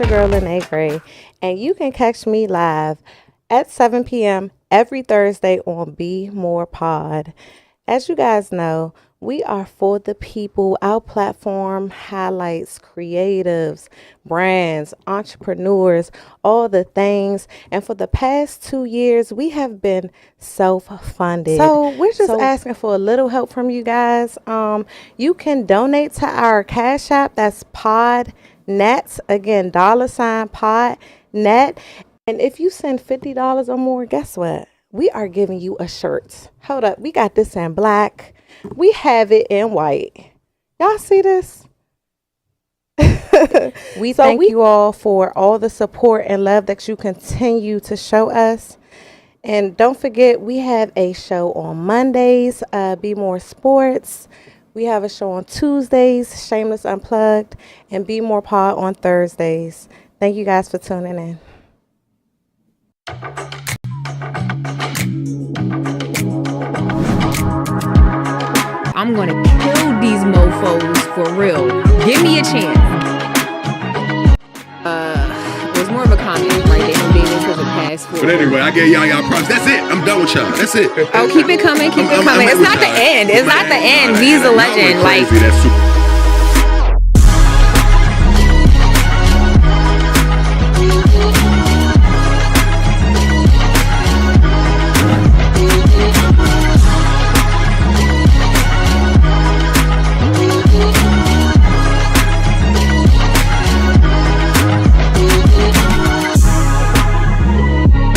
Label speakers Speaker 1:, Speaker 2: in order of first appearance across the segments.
Speaker 1: your girl Lene Gray, and you can catch me live at 7 p.m. every Thursday on Bmorepod. As you guys know, we are for the people. Our platform highlights creatives, brands, entrepreneurs, all the things. And for the past 2 years, we have been self-funded. So we're just asking for a little help from you guys. You can donate to our Cash App. That's PodNet. Again, $PodNet. And if you send $50 or more, guess what? We are giving you a shirt. Hold up. We got this in black. We have it in white. Y'all see this? We thank you all for all the support and love that you continue to show us. And don't forget, we have a show on Mondays, Bmore Sports. We have a show on Tuesdays, Shameless Unplugged, and Bmorepod on Thursdays. Thank you guys for tuning in.
Speaker 2: I'm gonna kill these mofos for real. Give me a chance. It was more of a comment, right? They don't date for the past 4
Speaker 3: But anyway, I gave y'all props. That's it. I'm done with y'all. That's it.
Speaker 2: Oh, keep it coming, keep it coming. It's not the end. It's not the end. V's a legend. Like.
Speaker 3: That's super.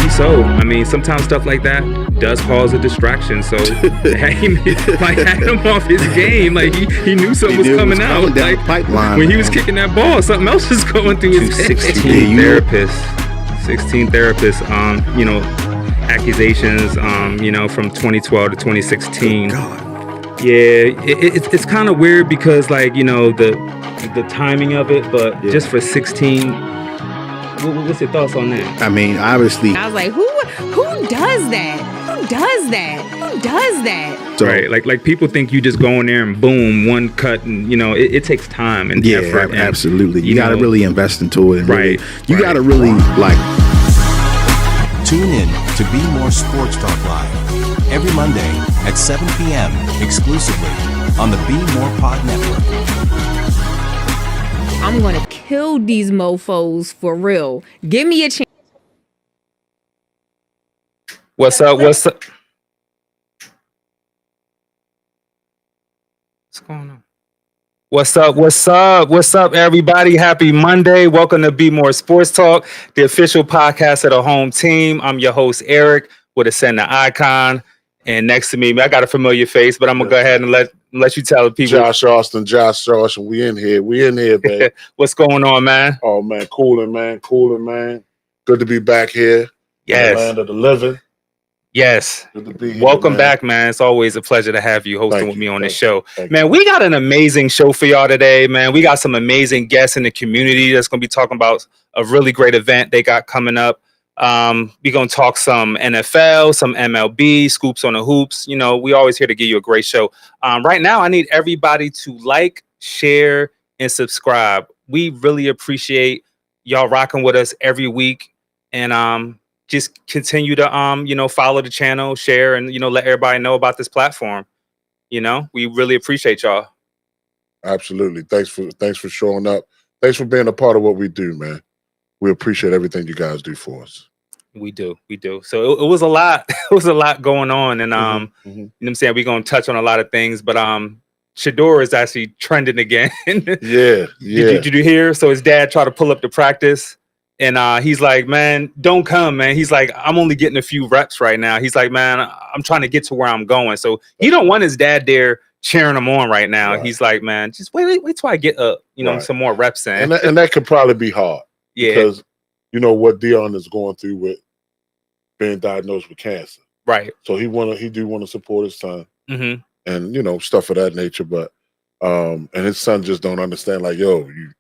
Speaker 4: So, I mean, sometimes stuff like that does cause a distraction. So, had him off his game. Like, he knew something was coming out. Like, pipeline, when he was kicking that ball, something else was going through his head. 16 therapists, accusations, from 2012 to 2016.
Speaker 3: God.
Speaker 4: Yeah, it's kind of weird because, like, the timing of it, but just for 16. What's your thoughts on that?
Speaker 5: I mean, obviously,
Speaker 2: I was like, who does that? Who does that? Who does that?
Speaker 4: So, right, like people think you just go in there and boom, one cut, and it takes time and effort. And,
Speaker 5: absolutely. You got to really invest into it. And
Speaker 4: right.
Speaker 5: You got to really
Speaker 6: Tune in to Bmore Sports Talk Live every Monday at 7 p.m. exclusively on the Bmorepod Network.
Speaker 2: I'm gonna kill these mofos for real. Give me a chance.
Speaker 4: What's up? What's going on? What's up, everybody? Happy Monday. Welcome to Bmore Sports Talk, the official podcast of the home team. I'm your host, Eric, with a center icon. And next to me, I got a familiar face, but I'm going to go ahead and let you tell the people.
Speaker 3: Josh Austin. We in here, babe.
Speaker 4: What's going on, man?
Speaker 3: Oh, man. Cooling, man. Good to be back here.
Speaker 4: Yes.
Speaker 3: In the land of the living.
Speaker 4: Yes.
Speaker 3: Good to be here,
Speaker 4: Welcome back, man. It's always a pleasure to have you hosting with me on this show. Man, we got an amazing show for y'all today, man. We got some amazing guests in the community that's going to be talking about a really great event they got coming up. We're going to talk some NFL, some MLB, scoops on the hoops. We always here to give you a great show. Right now, I need everybody to like, share, and subscribe. We really appreciate y'all rocking with us every week. And just continue to, follow the channel, share, and, let everybody know about this platform. We really appreciate y'all.
Speaker 3: Absolutely. Thanks for showing up. Thanks for being a part of what we do, man. We appreciate everything you guys do for us.
Speaker 4: We do. So it was a lot. It was a lot going on, and you know what I'm saying. We're gonna touch on a lot of things, but Shador is actually trending again.
Speaker 3: Yeah.
Speaker 4: Did you hear? So his dad tried to pull up to practice, and he's like, "Man, don't come, man." He's like, "I'm only getting a few reps right now." He's like, "Man, I'm trying to get to where I'm going." So he don't want his dad there cheering him on right now. Right. He's like, "Man, just wait till I get up, some more reps in."
Speaker 3: And that could probably be hard.
Speaker 4: Yeah.
Speaker 3: Because what Dion is going through with being diagnosed with cancer.
Speaker 4: Right.
Speaker 3: So he do want to support his son.
Speaker 4: Mm-hmm.
Speaker 3: And stuff of that nature. But and his son just don't understand, like, yo, you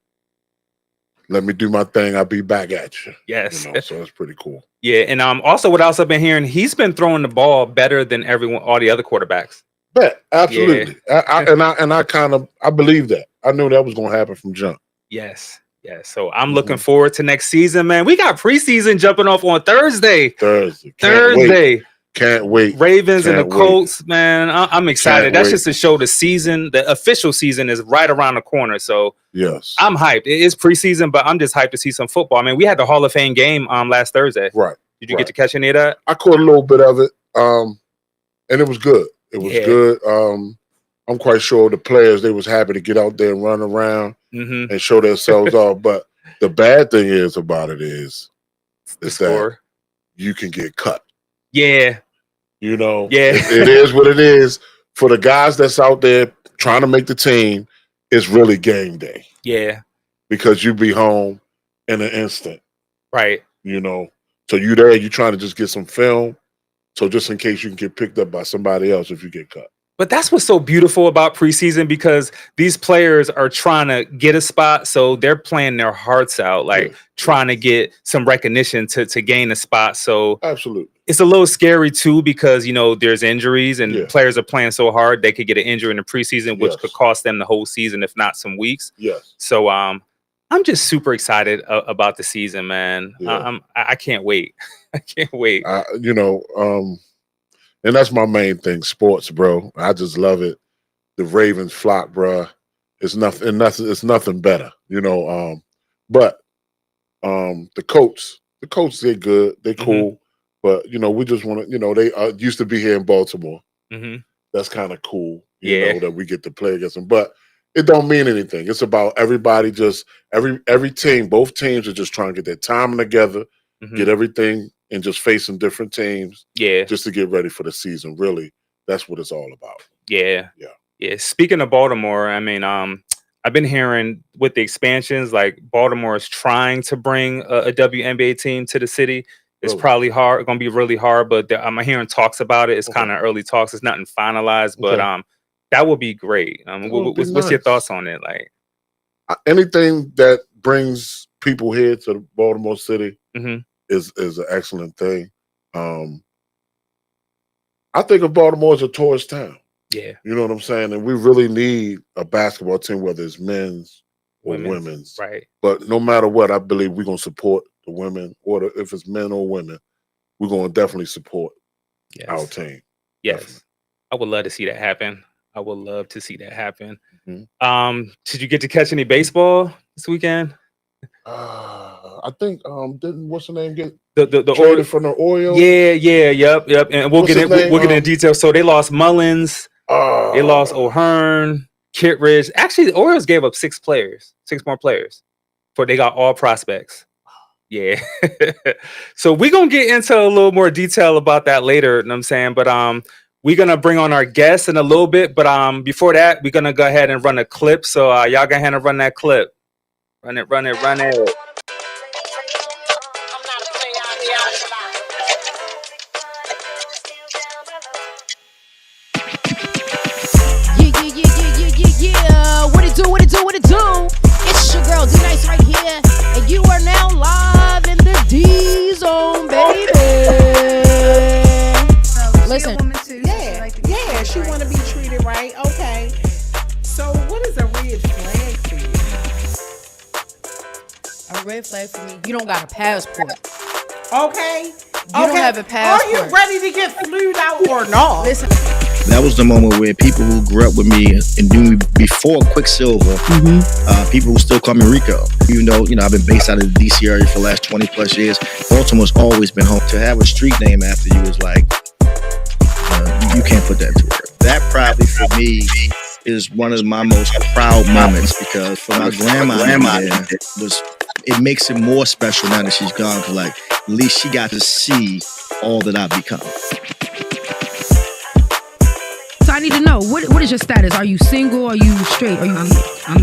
Speaker 3: let me do my thing, I'll be back at you.
Speaker 4: Yes.
Speaker 3: So that's pretty cool.
Speaker 4: Yeah. And also what else I've been hearing, he's been throwing the ball better than all the other quarterbacks.
Speaker 3: Bet, absolutely. Yeah. I believe that. I knew that was gonna happen from jump.
Speaker 4: Yes. Yeah, so I'm looking forward to next season, man. We got preseason jumping off on Thursday.
Speaker 3: Can't wait.
Speaker 4: Ravens and the Colts, man. I'm excited. That's just to show the season. The official season is right around the corner. So
Speaker 3: yes,
Speaker 4: I'm hyped. It is preseason, but I'm just hyped to see some football. I mean, we had the Hall of Fame game last Thursday.
Speaker 3: Right.
Speaker 4: Did you get to catch any of that?
Speaker 3: I caught a little bit of it, and it was good. It was good. I'm quite sure the players, they was happy to get out there and run around and show themselves off. But the bad thing about it is that you can get cut.
Speaker 4: Yeah.
Speaker 3: You know,
Speaker 4: yeah,
Speaker 3: it is what it is. For the guys that's out there trying to make the team, it's really game day.
Speaker 4: Yeah.
Speaker 3: Because you be home in an instant.
Speaker 4: Right.
Speaker 3: You know, so you there, you trying to just get some film. So just in case you can get picked up by somebody else if you get cut.
Speaker 4: But that's what's so beautiful about preseason, because these players are trying to get a spot. So they're playing their hearts out, like trying to get some recognition to gain a spot. So
Speaker 3: absolutely,
Speaker 4: it's a little scary too, because, you know, there's injuries and players are playing so hard. They could get an injury in the preseason, which could cost them the whole season, if not some weeks.
Speaker 3: Yes.
Speaker 4: So I'm just super excited about the season, man. Yeah. I can't wait. I can't wait.
Speaker 3: You know, and that's my main thing, sports, bro. I just love it. The Ravens flock, bro. It's nothing better, you know. But the Colts, they're good. They're cool. But, you know, we just want to, you know, they used to be here in Baltimore. That's kind of cool, you know, that we get to play against them. But it don't mean anything. It's about everybody every team, both teams are just trying to get their time together, get everything, and just facing different teams.
Speaker 4: Yeah.
Speaker 3: Just to get ready for the season. Really, that's what it's all about.
Speaker 4: Yeah. Speaking of Baltimore, I mean, I've been hearing with the expansions, like Baltimore is trying to bring a WNBA team to the city. It's probably hard, going to be really hard, but I'm hearing talks about it. It's kind of early talks. It's nothing finalized, but that would be great. What's your thoughts on it? Like
Speaker 3: anything that brings people here to Baltimore City is an excellent thing. I think of Baltimore as a tourist town.
Speaker 4: Yeah.
Speaker 3: You know what I'm saying? And we really need a basketball team, whether it's men's or women's.
Speaker 4: Right.
Speaker 3: But no matter what, I believe we're going to support the women, or if it's men or women, we're going to definitely support our team.
Speaker 4: Yes. Definitely. I would love to see that happen. Did you get to catch any baseball this weekend?
Speaker 3: I think didn't what's the name get
Speaker 4: the
Speaker 3: traded from the Orioles?
Speaker 4: Yep. And we'll get in detail. So they lost Mullins, they lost O'Hearn, Kittredge. Actually, the Orioles gave up 6 more players. They got all prospects. Yeah. So we're gonna get into a little more detail about that later, you know what I'm saying? But we're gonna bring on our guests in a little bit, but before that, we're gonna go ahead and run a clip. So y'all go ahead and run that clip. Run it.
Speaker 7: Yeah. What it do? It's your girl D-Nice right here, and you are now live in the D-Zone, baby. Listen.
Speaker 8: Yeah, she want to be treated right. Okay. So what is a red flag for you?
Speaker 7: A red flag for me. You don't got a passport.
Speaker 8: Okay.
Speaker 7: You don't have a passport.
Speaker 8: Are you ready to get flued out or not?
Speaker 7: Listen.
Speaker 5: That was the moment where people who grew up with me and knew me before Quicksilver, people who still call me Rico. Even though, you know, I've been based out of the DC area for the last 20 plus years, Baltimore's always been home. To have a street name after you is like, you can't put that to work. That probably for me is one of my most proud moments, because for my grandma, it makes it more special now that she's gone, because like at least she got to see all that I've become.
Speaker 2: So I need to know, what is your status? Are you single? Are you straight?
Speaker 9: I'm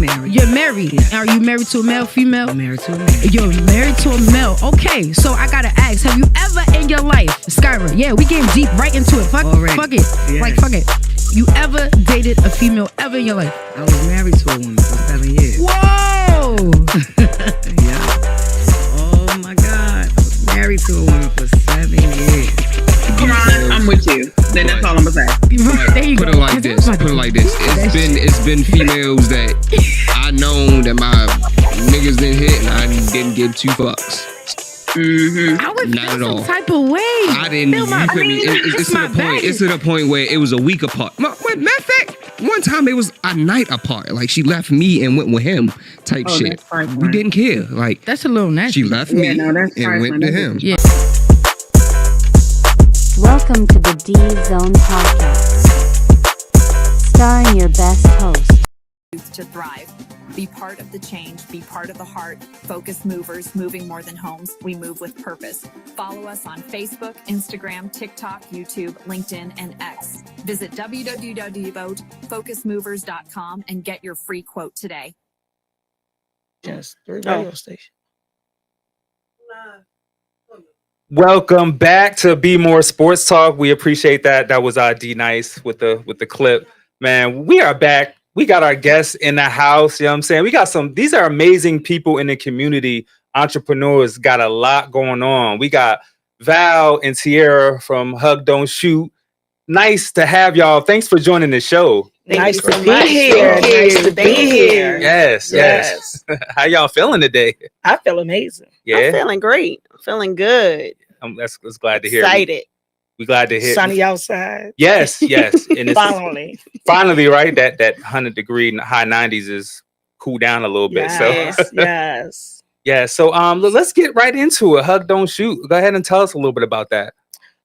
Speaker 9: married.
Speaker 2: You're married.
Speaker 9: Yeah.
Speaker 2: Are you married to a male, female?
Speaker 9: I'm married to a male.
Speaker 2: You're married to a male. Okay, so I gotta ask, have you ever in your life, Skyra, we getting deep right into it. Fuck it.
Speaker 9: Yes.
Speaker 2: Like, fuck it. You ever dated a female ever in your life?
Speaker 9: I was married to a woman for 7 years.
Speaker 2: Whoa!
Speaker 9: Yeah. Oh my God. I was married to a woman for 7 years.
Speaker 10: Come on, I'm with you. Then that's all I'm gonna say.
Speaker 2: There you
Speaker 11: Put it like this. It's been females that I known that my nigga niggas didn't hit, and I didn't give 2 fucks.
Speaker 2: I would
Speaker 11: Not
Speaker 2: feel
Speaker 11: at
Speaker 2: some
Speaker 11: all.
Speaker 2: type of way.
Speaker 11: I didn't.
Speaker 2: Feel my-
Speaker 11: You couldn't. It's to
Speaker 2: my
Speaker 11: the point. It's to the point where it was a week apart. Matter of fact, one time it was a night apart. Like she left me and went with him, type shit. We didn't care. Like
Speaker 2: that's a little nasty.
Speaker 11: She left me and went to him.
Speaker 2: Yeah.
Speaker 12: Welcome to the D Zone Podcast, starring your best host.
Speaker 13: To thrive. Be part of the change. Be part of the heart. Focus Movers, moving more than homes. We move with purpose. Follow us on Facebook, Instagram, TikTok, YouTube, LinkedIn, and X. Visit www.focusmovers.com and get your free quote today.
Speaker 14: Yes, 3 radio stations.
Speaker 4: Welcome back to Bmore Sports Talk. We appreciate that. That was D Nice with the clip. Man, we are back. We got our guests in the house. You know what I'm saying? We got these are amazing people in the community. Entrepreneurs, got a lot going on. We got Val and Tierra from Hug Don't Shoot. Nice to have y'all. Thanks for joining the show.
Speaker 14: Nice to be here. Nice to be here.
Speaker 4: Yes. How y'all feeling today?
Speaker 14: I feel amazing.
Speaker 4: Yeah.
Speaker 15: I'm feeling great. I'm feeling good.
Speaker 4: That's glad to hear.
Speaker 15: Excited.
Speaker 4: We glad to hear.
Speaker 14: Sunny outside.
Speaker 4: Yes. And it's finally, right? That 100-degree high 90s is cooled down a little bit.
Speaker 14: Yes.
Speaker 4: Yeah. So let's get right into it. Hug Don't Shoot. Go ahead and tell us a little bit about that.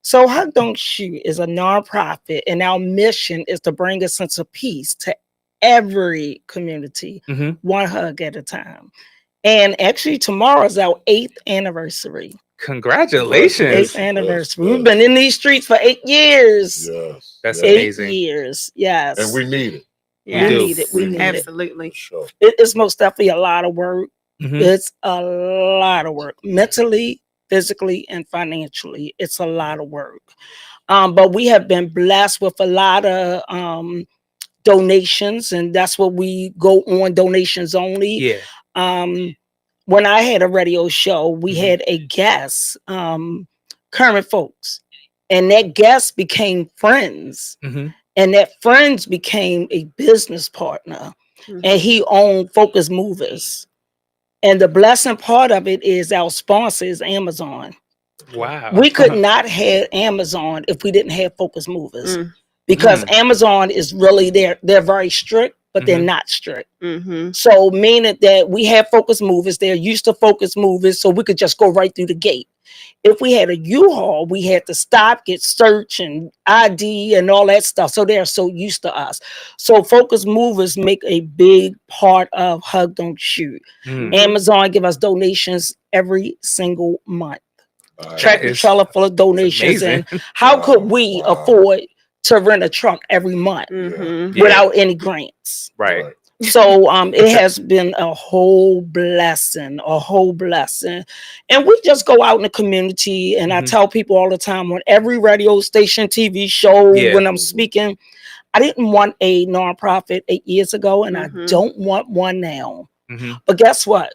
Speaker 14: So Hug Don't Shoot is a nonprofit, and our mission is to bring a sense of peace to every community, one hug at a time. And actually, tomorrow is our 8th anniversary.
Speaker 4: Congratulations.
Speaker 14: 8th anniversary. We've been in these streets for 8 years.
Speaker 3: Yes.
Speaker 4: That's
Speaker 14: 8
Speaker 4: amazing.
Speaker 14: years. Yes.
Speaker 3: And we need it.
Speaker 14: We need it.
Speaker 15: Absolutely.
Speaker 14: It's most definitely a lot of work. It's a lot of work. Mentally, physically, and financially. It's a lot of work. But we have been blessed with a lot of donations, and that's what we go on, donations only.
Speaker 4: Yeah.
Speaker 14: When I had a radio show, we had a guest, current folks, and that guest became friends, and that friends became a business partner, and he owned Focus Movers. And the blessing part of it is our sponsor is Amazon.
Speaker 4: Wow.
Speaker 14: We could not have Amazon if we didn't have Focus Movers, because Amazon is really they're very strict, but they're not strict. So meaning that we have Focus Movers, they're used to Focus Movers, so we could just go right through the gate. If we had a U-Haul, we had to stop, get search and ID and all that stuff. So they're so used to us. So Focus Movers make a big part of Hug Don't Shoot. Amazon give us donations every single month. Tractor trailer full of donations. And how could we afford to rent a truck every month without any grants?
Speaker 4: Right.
Speaker 14: So it has been a whole blessing. And we just go out in the community, and I tell people all the time on every radio station, TV show, when I'm speaking, I didn't want a nonprofit 8 years ago, and I don't want one now. But guess what?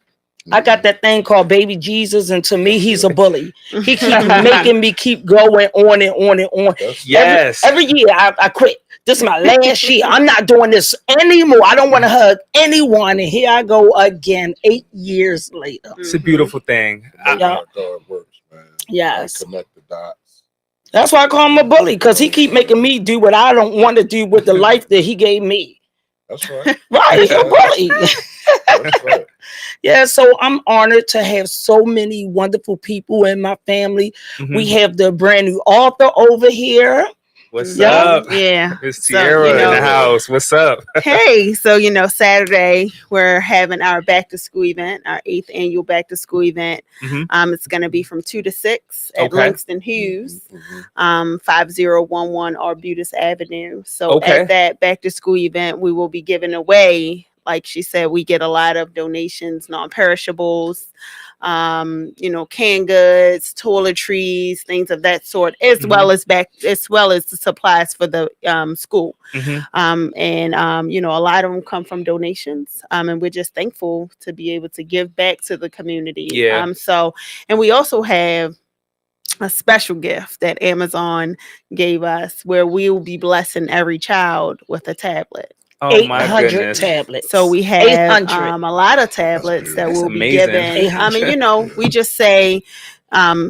Speaker 14: I got that thing called Baby Jesus, and to me, he's a bully. He keeps making me keep going on and on and on.
Speaker 4: Yes.
Speaker 14: Every year I quit. This is my last year. I'm not doing this anymore. I don't want to hug anyone. And here I go again 8 years later.
Speaker 4: It's a beautiful thing.
Speaker 3: God works, man.
Speaker 14: Yes.
Speaker 3: Connect the dots.
Speaker 14: That's why I call him a bully, because he keep making me do what I don't want to do with the life that he gave me.
Speaker 3: That's right.
Speaker 14: Right, he's a bully.
Speaker 3: That's right.
Speaker 14: Yeah, so I'm honored to have so many wonderful people in my family. We have the brand new author over here.
Speaker 4: What's up?
Speaker 15: Yeah.
Speaker 4: It's Tierra in the house. What's up?
Speaker 15: Hey, so Saturday we're having our back to school event, our 8th annual back to school event. It's going to be from 2 to 6 at Langston Hughes, 5011 Arbutus Avenue. So at that back to school event, we will be giving away, like she said, we get a lot of donations, non-perishables, canned goods, toiletries, things of that sort, as well as the supplies for the school. And a lot of them come from donations. And we're just thankful to be able to give back to the community.
Speaker 4: Yeah.
Speaker 15: And we also have a special gift that Amazon gave us, where we will be blessing every child with a tablet.
Speaker 4: Oh my
Speaker 14: 800
Speaker 4: goodness.
Speaker 14: tablets.
Speaker 15: So we have
Speaker 14: 800.
Speaker 15: a lot of tablets that
Speaker 4: That's
Speaker 15: will be
Speaker 4: amazing.
Speaker 15: given. I mean, you know, we just say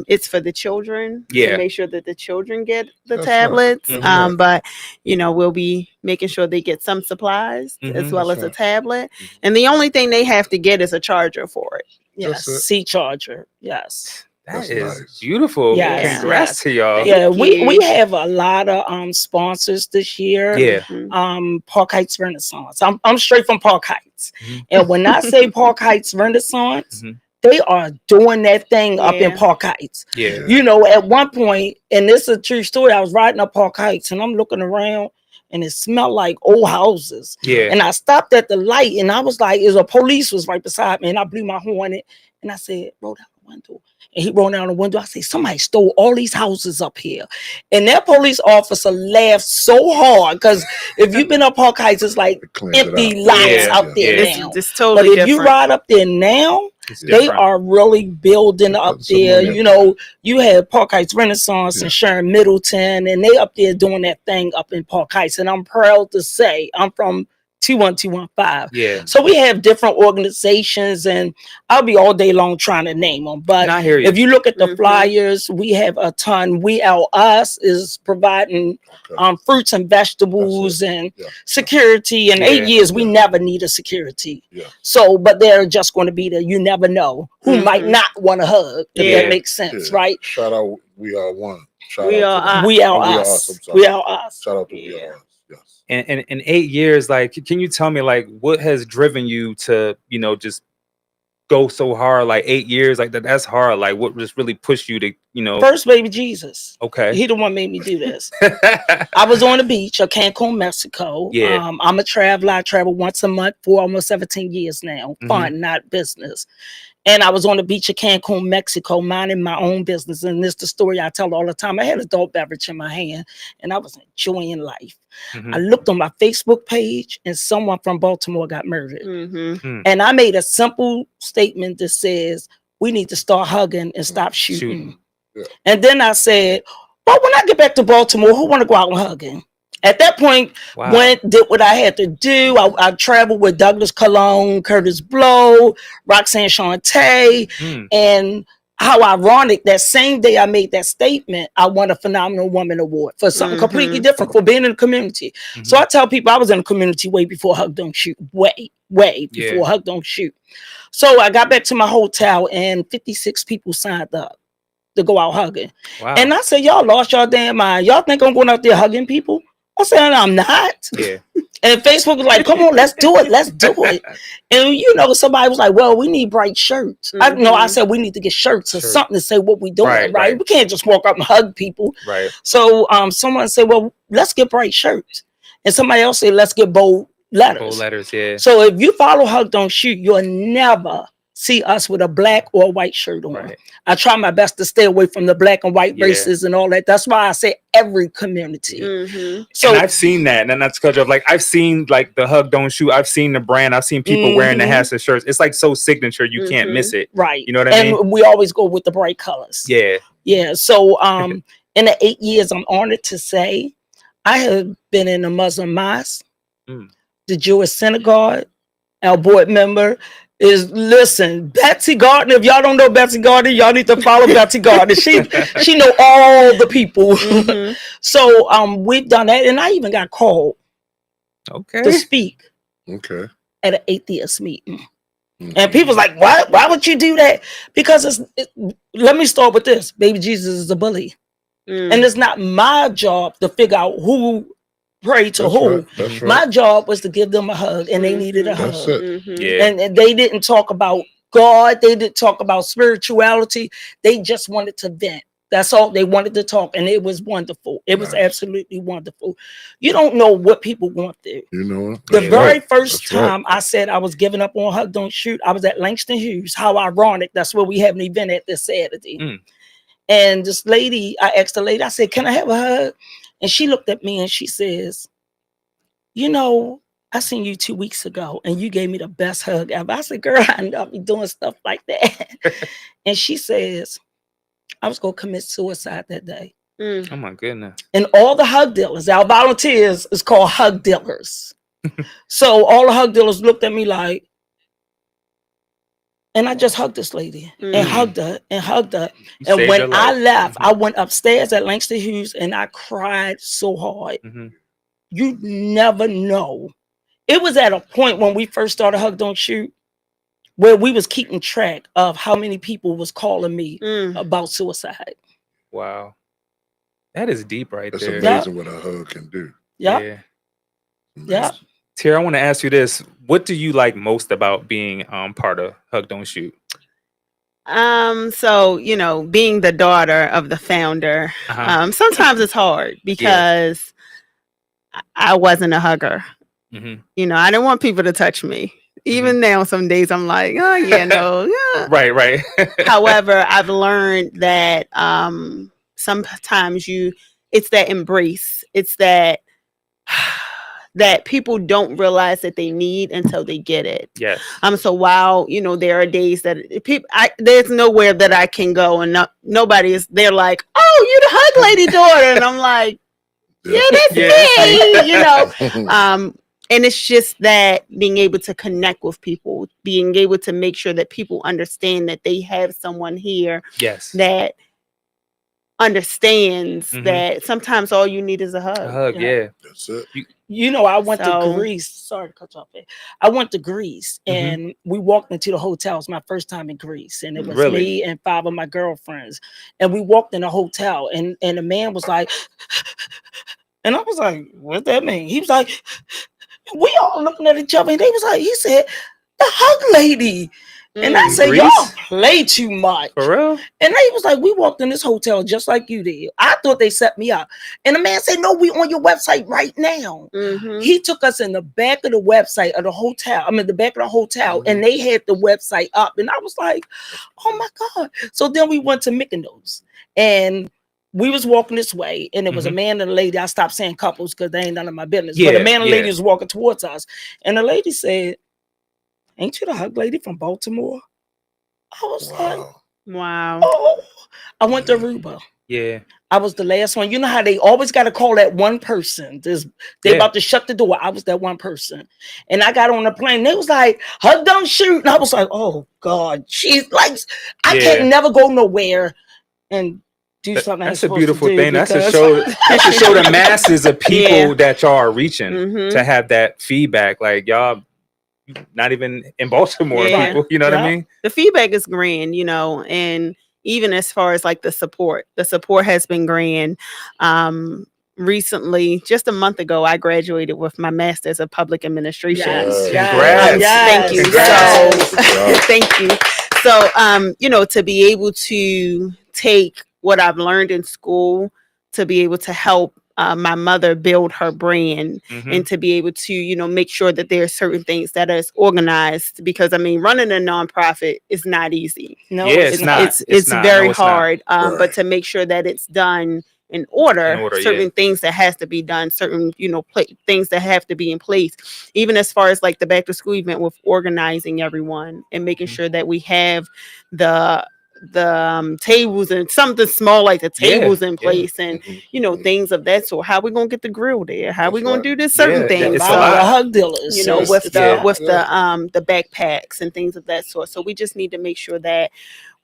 Speaker 15: it's for the children
Speaker 4: Yeah.
Speaker 15: to make sure that the children get the
Speaker 3: That's
Speaker 15: tablets.
Speaker 3: right. That's right.
Speaker 15: But you know, we'll be making sure they get some supplies as well
Speaker 3: That's
Speaker 15: as a
Speaker 3: right.
Speaker 15: tablet. And the only thing they have to get is a charger for it.
Speaker 14: Yes,
Speaker 3: That's it.
Speaker 14: C charger. Yes.
Speaker 4: That
Speaker 3: That's
Speaker 4: is
Speaker 3: nice.
Speaker 4: beautiful.
Speaker 14: Yes,
Speaker 4: Congrats
Speaker 14: yes.
Speaker 4: to y'all.
Speaker 14: Yeah,
Speaker 15: Thank
Speaker 14: we
Speaker 15: you.
Speaker 14: have a lot of sponsors this year.
Speaker 4: Yeah.
Speaker 14: Park Heights Renaissance. I'm straight from Park Heights. And when I say Park Heights Renaissance, they are doing that thing up in Park Heights.
Speaker 4: Yeah.
Speaker 14: You know, at one point, and this is a true story, I was riding up Park Heights and I'm looking around and it smelled like old houses.
Speaker 4: Yeah.
Speaker 14: And I stopped at the light and I was like, a police was right beside me and I blew my horn and I said, roll down the window. And he rolled down the window. I said, somebody stole all these houses up here. And that police officer laughed so hard because if you've been up Park Heights, it's like empty lots out there now.
Speaker 15: It's totally
Speaker 14: but if
Speaker 15: different.
Speaker 14: you ride up there now, they are really building up there. You know, you have Park Heights Renaissance and Sharon Middleton, and they up there doing that thing up in Park Heights. And I'm proud to say I'm from 21215.
Speaker 4: Yeah.
Speaker 14: So we have different organizations, and I'll be all day long trying to name them. But
Speaker 4: I hear you.
Speaker 14: if you look at the flyers, we have a ton. We Our Us is providing fruits and vegetables and security. In 8 years, we never needed security. So, but they're just going to be there. You never know who might not want a hug, if that makes sense, right?
Speaker 3: Shout out, We Are One. Shout
Speaker 14: We
Speaker 3: out
Speaker 14: Are
Speaker 3: to
Speaker 14: We Are Us.
Speaker 3: I'm sorry.
Speaker 14: We Are Us.
Speaker 3: Shout out to We Are Us. Yes.
Speaker 4: And in 8 years, like, can you tell me, like, what has driven you to, you know, just go so hard? Like 8 years, like that's hard. Like, what just really pushed you to, you know?
Speaker 14: First, baby Jesus.
Speaker 4: Okay.
Speaker 14: He the one made me do this. I was on the beach of Cancun, Mexico.
Speaker 4: Yeah.
Speaker 14: I'm a traveler. I travel once a month for almost 17 years now. Fun, not business. And I was on the beach of Cancun, Mexico, minding my own business. And this is the story I tell all the time. I had adult beverage in my hand and I was enjoying life. I looked on my Facebook page and someone from Baltimore got murdered. And I made a simple statement that says, we need to start hugging and stop shooting. And then I said, well, when I get back to Baltimore, who want to go out and hugging? At that point, did what I had to do. I traveled with Douglas Cologne, Curtis Blow, Roxanne Shante, and how ironic that same day I made that statement, I won a Phenomenal Woman Award for something completely different, for being in the community. So I tell people I was in the community way before Hug Don't Shoot, way before Hug Don't Shoot. So I got back to my hotel and 56 people signed up to go out hugging. And I said, y'all lost y'all damn mind. Y'all think I'm going out there hugging people? I said, I'm not.
Speaker 4: Yeah.
Speaker 14: And Facebook was like, come on, let's do it. Let's do it. And, you know, somebody was like, well, we need bright shirts. I said, we need to get shirts or something to say what we're doing, right? We can't just walk up and hug people.
Speaker 4: Right.
Speaker 14: So someone said, well, let's get bright shirts. And somebody else said, let's get bold letters.
Speaker 4: Bold letters, yeah.
Speaker 14: So if you follow Hug Don't Shoot, you'll never see us with a black or white shirt on. I try my best to stay away from the black and white races and all that. That's why I say every community.
Speaker 4: So and I've seen that, and that's because of like I've seen like the Hug Don't Shoot. I've seen the brand. I've seen people wearing the hats and shirts. It's like so signature, you can't miss it.
Speaker 14: Right.
Speaker 4: You know what I mean?
Speaker 14: And we always go with the bright colors.
Speaker 4: Yeah.
Speaker 14: Yeah. So in the 8 years, I'm honored to say I have been in the Muslim mosque, the Jewish synagogue. Our board member is Betsy Gardner. If y'all don't know Betsy Gardner, y'all need to follow Betsy Gardner. She know all the people. So we've done that, and I even got called to speak at an atheist meeting. And people's like, what? Why would you do that? Because let me start with this. Baby Jesus is a bully. And it's not my job to figure out who pray to who. Right. My job was to give them a hug, and they needed a hug. And they didn't talk about God. They didn't talk about spirituality. They just wanted to vent. That's all they wanted to talk, and it was wonderful. It was absolutely wonderful. You don't know what people want there.
Speaker 3: You know,
Speaker 14: the very first time I said I was giving up on Hug Don't Shoot, I was at Langston Hughes. How ironic! That's where we have an event at this Saturday. And this lady, I asked the lady, I said, "Can I have a hug?" And she looked at me and she says, you know, I seen you 2 weeks ago and you gave me the best hug ever. I said, girl, I know I be doing stuff like that. And she says, I was going to commit suicide that day.
Speaker 4: Oh my goodness.
Speaker 14: And all the hug dealers, our volunteers is called hug dealers. So all the hug dealers looked at me like, and I just hugged this lady and hugged her and hugged her.
Speaker 4: You
Speaker 14: And
Speaker 4: saved
Speaker 14: when
Speaker 4: her
Speaker 14: I
Speaker 4: life.
Speaker 14: left, I went upstairs at Langston Hughes and I cried so hard. You never know. It was at a point when we first started Hug Don't Shoot where we was keeping track of how many people was calling me about suicide.
Speaker 4: Wow. That is deep right
Speaker 3: That's
Speaker 4: there.
Speaker 3: amazing what a hug can do.
Speaker 14: Yeah.
Speaker 4: Tara, I want to ask you this. What do you like most about being part of Hug Don't Shoot?
Speaker 15: So, you know, being the daughter of the founder, sometimes it's hard because I wasn't a hugger. You know, I didn't want people to touch me. Even now, some days I'm like, oh yeah, no, yeah.
Speaker 4: Right.
Speaker 15: However, I've learned that sometimes it's that embrace. It's that people don't realize that they need until they get it.
Speaker 4: Yes.
Speaker 15: So while, you know, there are days that there's nowhere that I can go and nobody is, they're like, oh, you the hug lady daughter. And I'm like, yeah, that's me, you know? And it's just that being able to connect with people, being able to make sure that people understand that they have someone here that understands that sometimes all you need is a hug.
Speaker 4: A hug, yeah.
Speaker 3: That's it.
Speaker 14: You know, I went to Greece. Sorry to cut you off there. I went to Greece and we walked into the hotel. It was my first time in Greece. And it was me and 5 of my girlfriends. And we walked in a hotel and the man was like, and I was like, what that mean? He was like, we all looking at each other and he said, the hug lady. And I said, y'all play too much.
Speaker 4: For real?
Speaker 14: And he was like, we walked in this hotel just like you did. I thought they set me up. And the man said, no, we on your website right now. He took us in the back of the website of the hotel. The back of the hotel. And they had the website up. And I was like, oh my God. So then we went to Mykonos. And we was walking this way. And it was a man and a lady. I stopped saying couples because they ain't none of my business. But a man and a lady was walking towards us. And the lady said, ain't you the hug lady from Baltimore? I was like,
Speaker 15: wow.
Speaker 14: Oh, I went to Aruba.
Speaker 4: Yeah.
Speaker 14: I was the last one. You know how they always got to call that one person. They about to shut the door. I was that one person. And I got on the plane. They was like, Hug Don't Shoot. And I was like, oh God. She's like, I can't never go nowhere and do something.
Speaker 4: That's a beautiful thing. That's to show the masses of people that y'all are reaching to have that feedback. Like y'all not even in Baltimore, people, you know what I mean?
Speaker 15: The feedback is grand, you know, and even as far as like the support has been grand. Recently, just a month ago, I graduated with my master's of public administration.
Speaker 14: Yes.
Speaker 15: Thank you. So, thank you. So, you know, to be able to take what I've learned in school to be able to help my mother build her brand and to be able to, you know, make sure that there are certain things that is organized, because I mean, running a nonprofit is not easy.
Speaker 14: No,
Speaker 15: it's not. It's very hard. But to make sure that it's done in order, certain things that has to be done, certain, you know, things that have to be in place, even as far as like the back to school event with organizing everyone and making sure that we have the tables and something small like the tables in place and you know, things of that sort. How we gonna get the grill there? How we gonna do this certain things?
Speaker 14: So hug dealers,
Speaker 15: you know, with the backpacks and things of that sort. So we just need to make sure that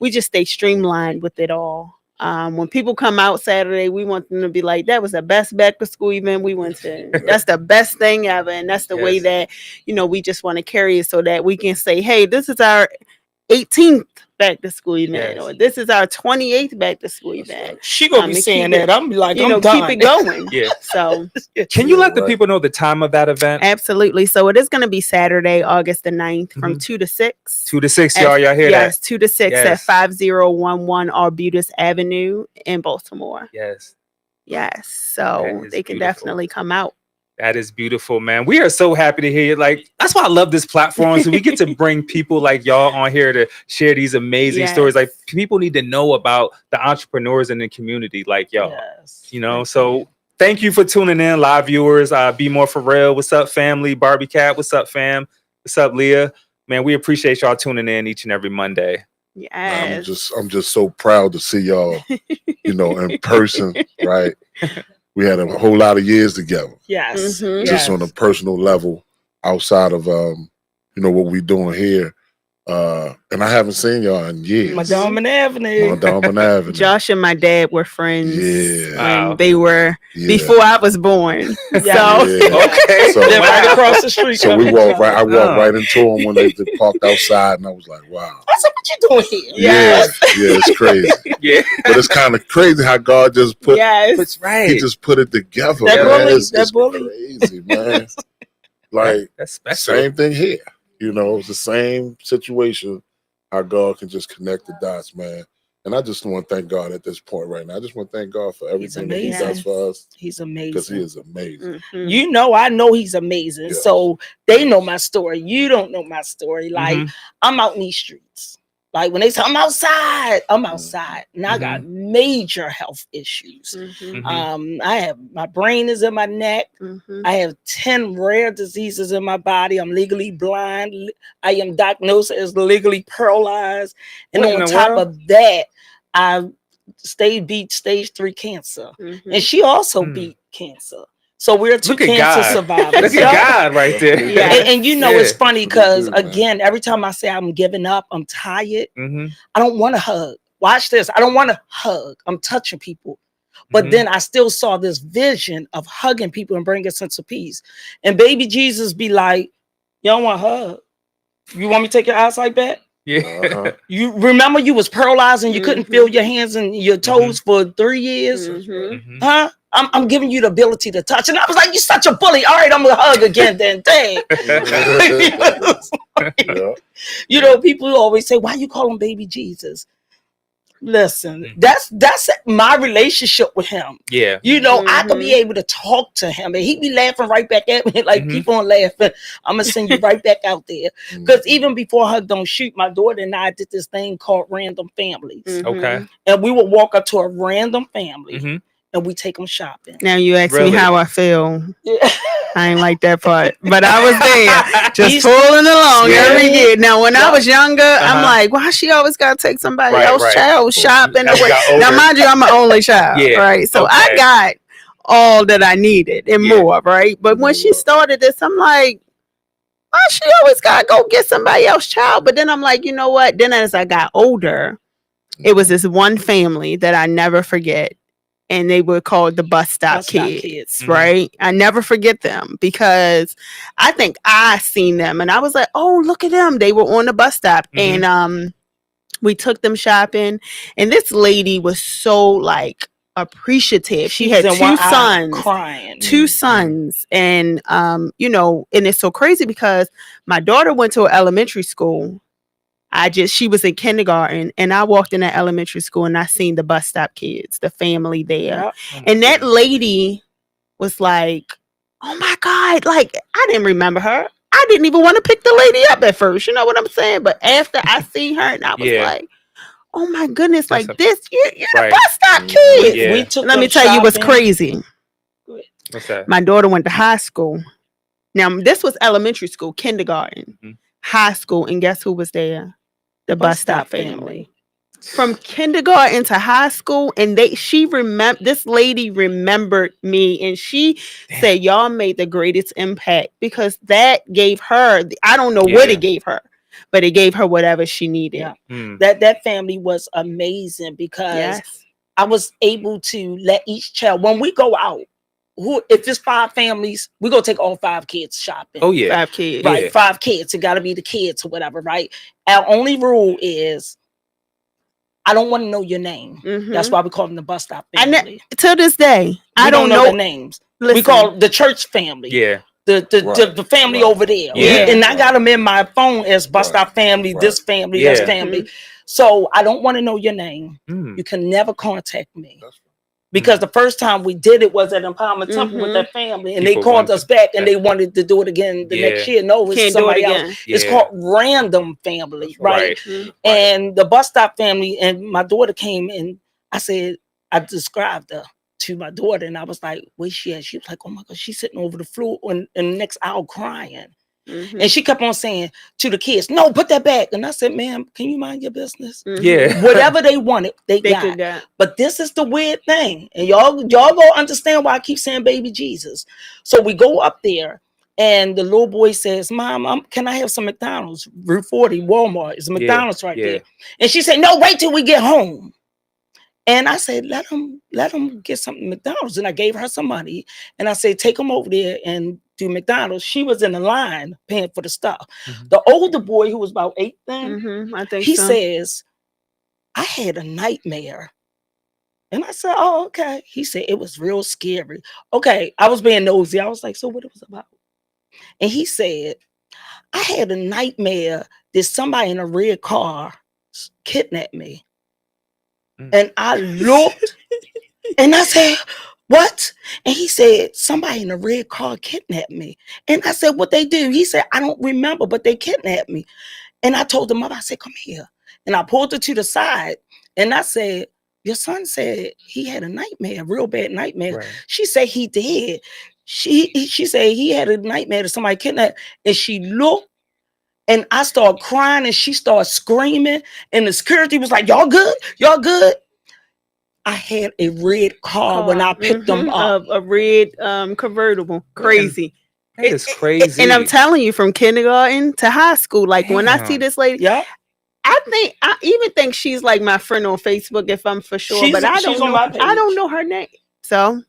Speaker 15: we just stay streamlined with it all. When people come out Saturday, we want them to be like, that was the best back to school event we went to. That's the best thing ever. And that's the way that, you know, we just want to carry it so that we can say, hey, this is our 18th back to school event, or this is our 28th back to school event.
Speaker 14: She gonna be saying that. I'm like,
Speaker 15: you know, keep it going. So
Speaker 4: can you let the people know the time of that event?
Speaker 15: Absolutely. So it is going to be Saturday, August the 9th from 2 to 6.
Speaker 4: 2 to 6, y'all hear that?
Speaker 15: Yes, 2 to 6 at 5011 Arbutus Avenue in Baltimore.
Speaker 4: Yes.
Speaker 15: So they can definitely come out.
Speaker 4: That is beautiful, man. We are so happy to hear you. Like, that's why I love this platform. So we get to bring people like y'all on here to share these amazing stories. Like, people need to know about the entrepreneurs in the community like y'all. You know, so thank you for tuning in, live viewers. Bmore for real. What's up, family? Barbie Cat. What's up, fam? What's up, Leah? Man, we appreciate y'all tuning in each and every Monday.
Speaker 15: Yes.
Speaker 3: I'm just so proud to see y'all, you know, in person, right? We had a whole lot of years together.
Speaker 14: Yes.
Speaker 3: Just on a personal level. outside of what we're doing here. And I haven't seen y'all in years.
Speaker 14: Madonna Avenue.
Speaker 15: Josh and my dad were friends when they were before I was born.
Speaker 14: Okay.
Speaker 3: So
Speaker 14: they're right across the street.
Speaker 3: So we walked right. I walked right into them when they parked outside, and I was like, "Wow."
Speaker 14: I said, "What you doing here?"
Speaker 3: Yeah, it's crazy. But it's kind of crazy how God just put.
Speaker 15: That's right.
Speaker 3: He just put it together.
Speaker 14: That
Speaker 3: man.
Speaker 14: bully.
Speaker 3: It's crazy, man. Like
Speaker 4: that's special.
Speaker 3: Same thing here. It's the same situation. How God can just connect the dots, man. And I just want to thank God at this point right now. I just want to thank God for everything that He does for us.
Speaker 14: He's amazing.
Speaker 3: Because He is amazing.
Speaker 14: I know He's amazing. Yeah. So they know my story. You don't know my story. Like I'm out in these streets. Like when they say I'm outside, I'm outside. And I got major health issues. I have, my brain is in my neck. I have 10 rare diseases in my body. I'm legally blind. I am diagnosed as legally paralyzed. And on top of that, I beat stage 3 cancer. And she also beat cancer. So we're two cancer survivors.
Speaker 4: Look at God right there.
Speaker 14: Yeah. And it's funny because, again, every time I say I'm giving up, I'm tired, I don't want to hug. Watch this. I don't want to hug. I'm touching people. But then I still saw this vision of hugging people and bringing a sense of peace. And baby Jesus be like, you don't want to hug? You want me to take your eyesight back?
Speaker 4: Yeah.
Speaker 14: You remember you was paralyzed and you couldn't feel your hands and your toes for 3 years? Huh? I'm giving you the ability to touch. And I was like, you're such a bully. All right, I'm going to hug again then. Dang. People always say, why you call him baby Jesus? Listen, that's my relationship with him.
Speaker 4: Yeah.
Speaker 14: I could be able to talk to him and he'd be laughing right back at me. Like, keep on laughing. I'm going to send you right back out there. Because even before Hug Don't Shoot, my daughter and I did this thing called Random Families.
Speaker 4: Okay.
Speaker 14: And we would walk up to a random family and we take them shopping.
Speaker 15: Now you ask me how I feel. I ain't like that part, but I was there, just pulling along every year. Now, when I was younger, I'm like, why she always got to take somebody else's child shopping? Now, mind you, I'm an only child, right? So I got all that I needed and more, right? But when she started this, I'm like, why she always got to go get somebody else's child? But then I'm like, you know what? Then as I got older, it was this one family that I never forget. And they were called the Bus Stop Kids, right? I never forget them because I think I seen them and I was like, oh, look at them. They were on the bus stop. And we took them shopping. And this lady was so like appreciative. She had 2 sons,
Speaker 14: crying.
Speaker 15: 2 sons. And, and it's so crazy because my daughter went to an elementary school. She was in kindergarten and I walked in that elementary school and I seen the Bus Stop Kids, the family there. Yep. And that lady was like, oh my God, like I didn't remember her. I didn't even want to pick the lady up at first. You know what I'm saying? But after I seen her and I was like, oh my goodness, you're the Bus Stop Kids. Let me tell you what's crazy.
Speaker 4: What's that?
Speaker 15: My daughter went to high school. Now, this was elementary school, kindergarten, high school. And guess who was there? The Bus Stop family. From kindergarten to high school, and this lady remembered me, and she said, y'all made the greatest impact because that gave her, I don't know what it gave her, but it gave her whatever she needed.
Speaker 14: Yeah. That family was amazing because I was able to let each child, when we go out, if it's 5 families, we're gonna take all 5 kids shopping.
Speaker 4: Oh yeah,
Speaker 15: 5 kids,
Speaker 14: right? 5 kids. It got to be the kids or whatever, right? Our only rule is I don't want to know your name. That's why we call them the Bus Stop family.
Speaker 15: To this day, I don't
Speaker 14: know the names.
Speaker 15: Listen.
Speaker 14: We call the church family.
Speaker 4: Yeah.
Speaker 14: The family over there.
Speaker 4: Yeah.
Speaker 14: And I got them in my phone as Bus Stop family, this family, that family. So I don't want to know your name. You can never contact me. Because the first time we did it was at Empowerment Temple with that family, and they called us back and they wanted to do it again the next year. No, it's somebody else. It's called Random Family, right? And the Bus Stop family, and my daughter came and I described her to my daughter, and I was like, where's she at? She was like, oh my God, she's sitting over the floor in the next aisle crying. And she kept on saying to the kids, no, put that back. And I said, ma'am, can you mind your business?
Speaker 4: Yeah.
Speaker 14: Whatever they wanted, they got. But this is the weird thing. And y'all go understand why I keep saying baby Jesus. So we go up there And the little boy says, Mom, can I have some McDonald's? Route 40, Walmart is McDonald's right there. And she said, no, wait till we get home. And I said, let him get something McDonald's. And I gave her some money. And I said, take him over there and do McDonald's. She was in the line paying for the stuff. The older boy, who was about 8 then,
Speaker 15: I think
Speaker 14: he
Speaker 15: so.
Speaker 14: says, I had a nightmare. And I said, oh, okay. He said, it was real scary. Okay, I was being nosy. I was like, so what it was about? And he said, I had a nightmare that somebody in a red car kidnapped me. And I looked and I said, what? And he said, somebody in a red car kidnapped me. And I said, what they do? He said, I don't remember, but they kidnapped me. And I told the mother, I said, come here. And I pulled her to the side and I said, your son said he had a nightmare, a real bad nightmare. Right. She said he did. She said he had a nightmare that somebody kidnapped. And she looked and I started crying and she started screaming. And the security was like, y'all good? Y'all good? I had a red car when I picked them up.
Speaker 15: A red convertible. Crazy.
Speaker 4: That is crazy.
Speaker 15: And I'm telling you, from kindergarten to high school, like when I see this lady, I even think she's like my friend on Facebook if I'm for sure, but I don't know her name. So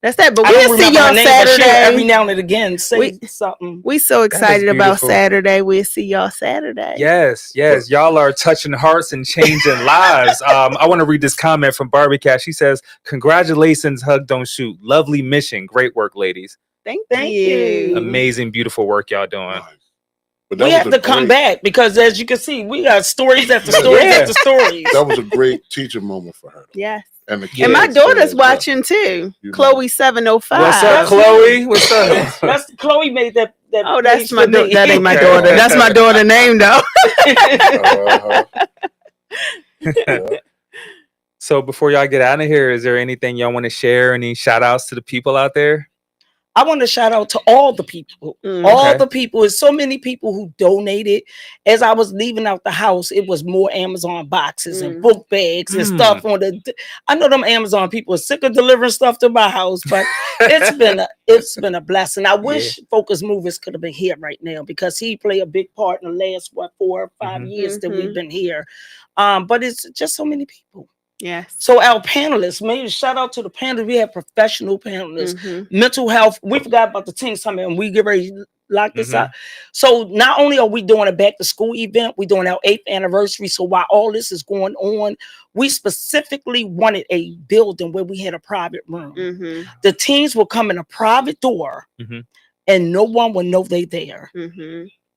Speaker 15: that's that. But we'll see y'all Saturday.
Speaker 14: Every now and again, say something.
Speaker 15: We so excited about Saturday. We'll see y'all Saturday.
Speaker 4: Yes. Y'all are touching hearts and changing lives. I want to read this comment from Barbie Cat. She says, congratulations, Hug Don't Shoot. Lovely mission. Great work, ladies.
Speaker 15: Thank you.
Speaker 4: Amazing, beautiful work y'all doing.
Speaker 14: We have to come back because, as you can see, we got stories after stories after stories.
Speaker 3: That was a great teaching moment for her.
Speaker 15: Yes.
Speaker 14: And
Speaker 15: my daughter's watching too. Chloe 705.
Speaker 4: What's up, Chloe? What's up?
Speaker 14: That's Chloe made that.
Speaker 15: Oh, that's my daughter. That ain't my daughter. That's my daughter name though.
Speaker 4: So before y'all get out of here, is there anything y'all want to share? Any shout outs to the people out there?
Speaker 14: I want to shout out to all the people. All the people. There's so many people who donated. As I was leaving out the house, it was more Amazon boxes and book bags and stuff on the. I know them Amazon people are sick of delivering stuff to my house, but it's been a blessing. I wish Focus Movers could have been here right now because he played a big part in the last 4 or 5 years that we've been here. But it's just so many people.
Speaker 15: Yes.
Speaker 14: So our panelists, maybe shout out to the panelists. We have professional panelists, mental health. We forgot about the Teen Summit and we get ready to lock this out. So not only are we doing a back to school event, we're doing our 8th anniversary. So while all this is going on, we specifically wanted a building where we had a private room. The teens will come in a private door and no one will know they're there.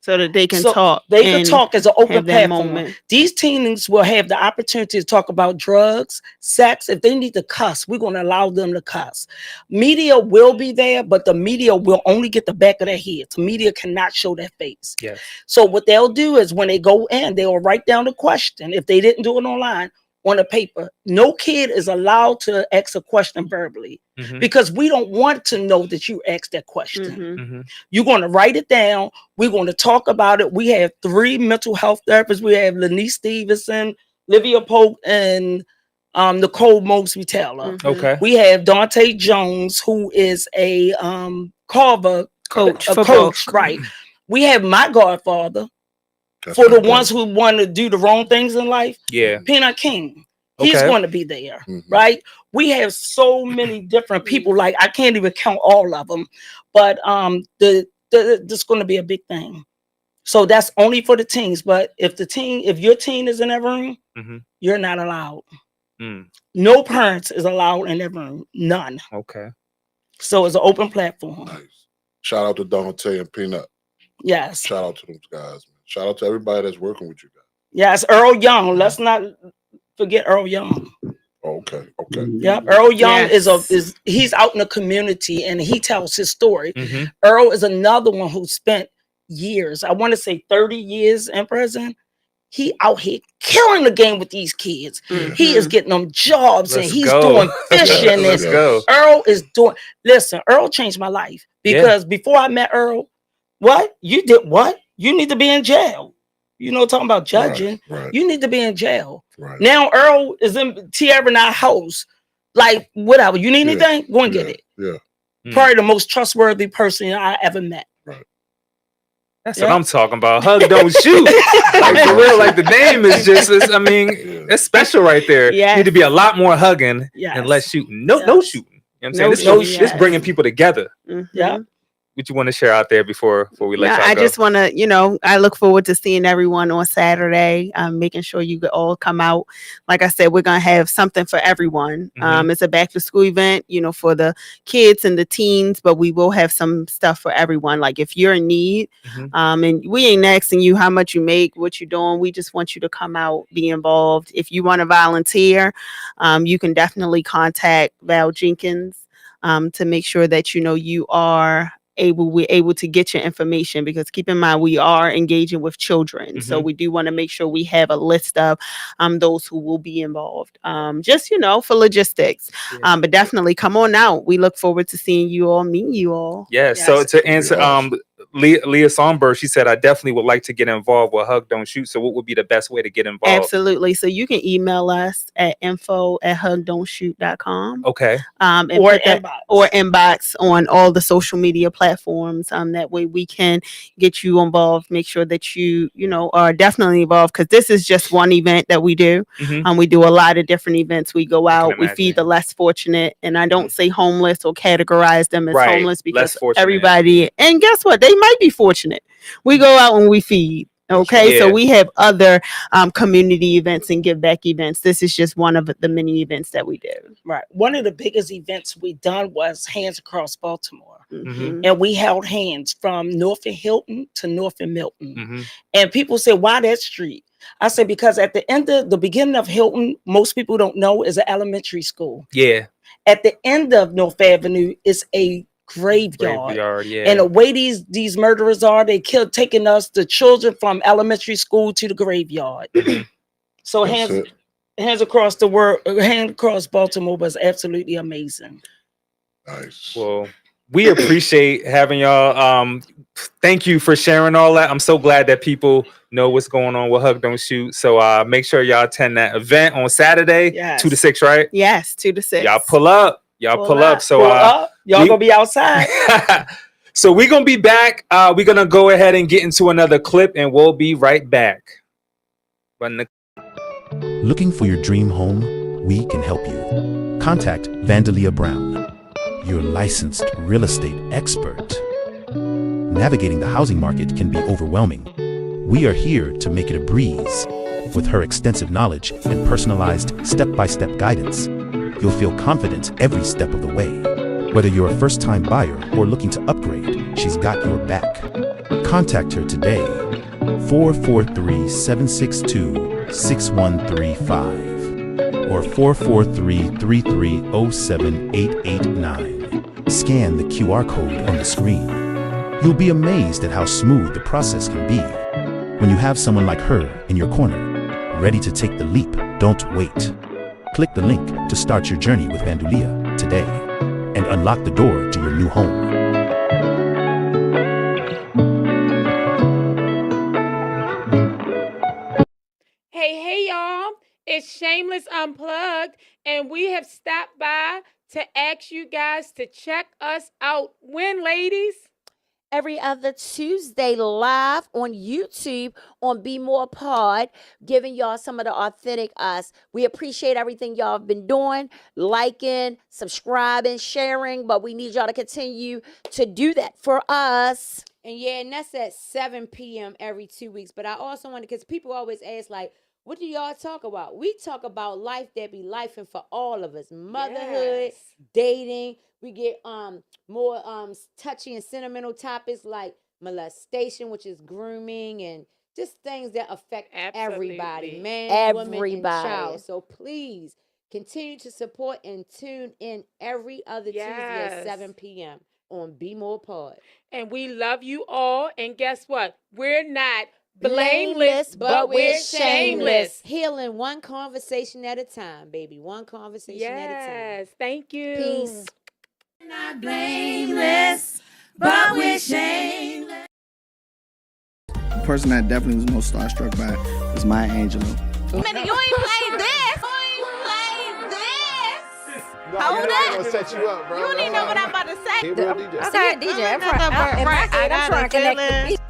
Speaker 15: So that they can talk.
Speaker 14: They can talk as an open platform. These teens will have the opportunity to talk about drugs, sex. If they need to cuss, we're going to allow them to cuss. Media will be there, but the media will only get the back of their head. The media cannot show their face.
Speaker 4: Yes.
Speaker 14: So what they'll do is when they go in, they'll write down the question. If they didn't do it online, on a paper. No kid is allowed to ask a question verbally because we don't want to know that you asked that question. You're going to write it down. We're going to talk about it. We have 3 mental health therapists. We have Lanice Stevenson, Livia Polk, and Nicole Mosby Taylor. We have Dante Jones, who is a Carver coach, right? We have my godfather. For the ones who want to do the wrong things in life, Peanut King, he's going to be there, right? We have so many different people, like I can't even count all of them, but this is going to be a big thing. So that's only for the teens. But if your teen is in that room, you're not allowed. No parents is allowed in that room, none. So it's an open platform.
Speaker 3: Nice. Shout out to Dante and Peanut.
Speaker 14: Yes.
Speaker 3: Shout out to those guys. Shout out to everybody that's working with you guys.
Speaker 14: Yes, Earl Young. Let's not forget Earl Young.
Speaker 3: Okay.
Speaker 14: Yep. Earl Young is he's out in the community and he tells his story. Earl is another one who spent years, I want to say 30 years in prison. He out here killing the game with these kids. He is getting them jobs and he's doing fishing. Earl is doing. Listen, Earl changed my life because before I met Earl, what you did? What? You need to be in jail. You know, talking about judging.
Speaker 3: Right.
Speaker 14: You need to be in jail. Now Earl is in Tierra and our house. Like, whatever. You need anything? Go and get it. Probably the most trustworthy person I ever met.
Speaker 4: That's what I'm talking about. Hug, don't shoot. Like for real, like the name is just. It's special right there.
Speaker 15: Yes.
Speaker 4: Need to be a lot more hugging and less shooting. No shooting. You know what I'm saying? This bringing people together.
Speaker 15: Yeah.
Speaker 4: What you want to share out there before we let y'all go?
Speaker 15: I just want to, I look forward to seeing everyone on Saturday. Making sure you all come out. Like I said, we're gonna have something for everyone. It's a back to school event, for the kids and the teens, but we will have some stuff for everyone. Like if you're in need, and we ain't asking you how much you make, what you're doing. We just want you to come out, be involved. If you want to volunteer, you can definitely contact Val Jenkins to make sure that you are we're able to get your information, because keep in mind we are engaging with children, so we do want to make sure we have a list of those who will be involved, just for logistics. But definitely come on out. We look forward to seeing you all, meeting you all.
Speaker 4: Yes. So to answer Leah Sonberg, she said, I definitely would like to get involved with Hug Don't Shoot. So what would be the best way to get involved?
Speaker 15: Absolutely. So you can email us at info@hugdon'tshoot.com.
Speaker 4: Okay.
Speaker 15: Or inbox on all the social media platforms. That way we can get you involved, make sure that you are definitely involved, because this is just one event that we do. We do a lot of different events. We go out, we feed the less fortunate, and I don't say homeless or categorize them as homeless, because everybody, and guess what? They might be fortunate. We go out and we feed. Okay, so we have other community events and give back events. This is just one of the many events that we do.
Speaker 14: Right. One of the biggest events we done was Hands Across Baltimore. And we held hands from North and Hilton to North and Milton. And people say, why that street? I said, because at the beginning of Hilton, most people don't know, is an elementary school.
Speaker 4: Yeah.
Speaker 14: At the end of North Avenue is a graveyard. And the way these murderers are, they taking us, the children, from elementary school to the graveyard. So hands across the world, Hands Across Baltimore was absolutely amazing.
Speaker 3: Nice.
Speaker 4: Well, we appreciate having y'all. Thank you for sharing all that. I'm so glad that people know what's going on with Hug Don't Shoot. So make sure y'all attend that event on Saturday, 2 to 6, right?
Speaker 15: Yes, 2 to 6.
Speaker 4: Y'all pull up. So
Speaker 14: y'all gonna be outside.
Speaker 4: So we're gonna be back. We're gonna go ahead and get into another clip, and we'll be right back.
Speaker 16: Looking for your dream home? We can help you. Contact Vandalia Brown, your licensed real estate expert. Navigating the housing market can be overwhelming. We are here to make it a breeze. With her extensive knowledge and personalized step-by-step guidance, you'll feel confident every step of the way. Whether you're a first-time buyer or looking to upgrade, she's got your back. Contact her today. 443-762-6135 or 443-330-7889. Scan the QR code on the screen. You'll be amazed at how smooth the process can be. When you have someone like her in your corner, ready to take the leap, don't wait. Click the link to start your journey with Vandalia today and unlock the door to your new home.
Speaker 17: Hey y'all, it's Shameless Unplugged, and we have stopped by to ask you guys to check us out. When, ladies?
Speaker 7: Every other Tuesday live on YouTube on Bmorepod, giving y'all some of the authentic us. We appreciate everything y'all have been doing, liking, subscribing, sharing, but we need y'all to continue to do that for us.
Speaker 18: And that's at 7 p.m. every 2 weeks. But I also want to, because people always ask, like, what do y'all talk about? We talk about life that be lifing for all of us. Motherhood, dating. We get more touchy and sentimental topics like molestation, which is grooming, and just things that affect everybody, man, woman, and child. So please continue to support and tune in every other Tuesday at 7 p.m. on Bmorepod.
Speaker 17: And we love you all. And guess what? We're not
Speaker 18: blameless, but we're shameless.
Speaker 7: Healing one conversation at a time, baby. One conversation at a time.
Speaker 17: Yes, thank you.
Speaker 7: Peace.
Speaker 2: Not blameless, but we're shameless.
Speaker 19: The person I definitely was most starstruck by was Maya Angelou.
Speaker 20: You ain't played this. Hold up.
Speaker 21: Gonna set you up, bro.
Speaker 20: You don't even know what I'm about to say.
Speaker 21: He real DJ.
Speaker 20: Okay, DJ. I'm trying to connect the beat.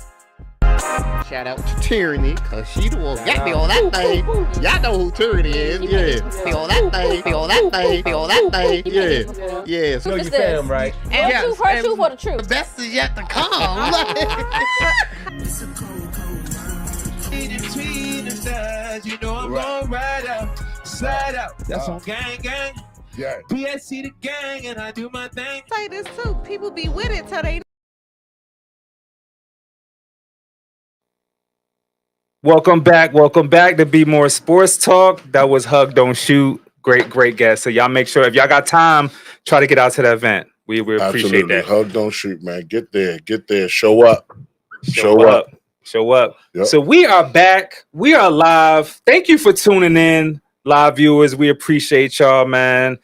Speaker 21: Shout out to Tyranny, cause she the one got me on that thing. Y'all know who Tyranny is, yeah. Me on that thing, me on that thing, me on that thing, yeah. Yeah, so
Speaker 22: you fam, right?
Speaker 20: And
Speaker 21: yes,
Speaker 20: the truth, her truth, or the truth?
Speaker 21: the best is yet to come.
Speaker 22: You know I'm gon' ride out, slide out. That's on gang, gang.
Speaker 3: Yeah.
Speaker 22: PSC the gang, and I do my thing.
Speaker 8: Say this too. People be with it till they.
Speaker 4: Welcome back to Bmore Sports Talk. That was Hug Don't Shoot. Great guest. So y'all make sure if y'all got time, try to get out to that event. We appreciate
Speaker 3: Absolutely.
Speaker 4: that.
Speaker 3: Hug Don't Shoot, man. Get there. Show up.
Speaker 4: Show up.
Speaker 3: Yep.
Speaker 4: So we are back. We are live. Thank you for tuning in, live viewers. We appreciate y'all, man.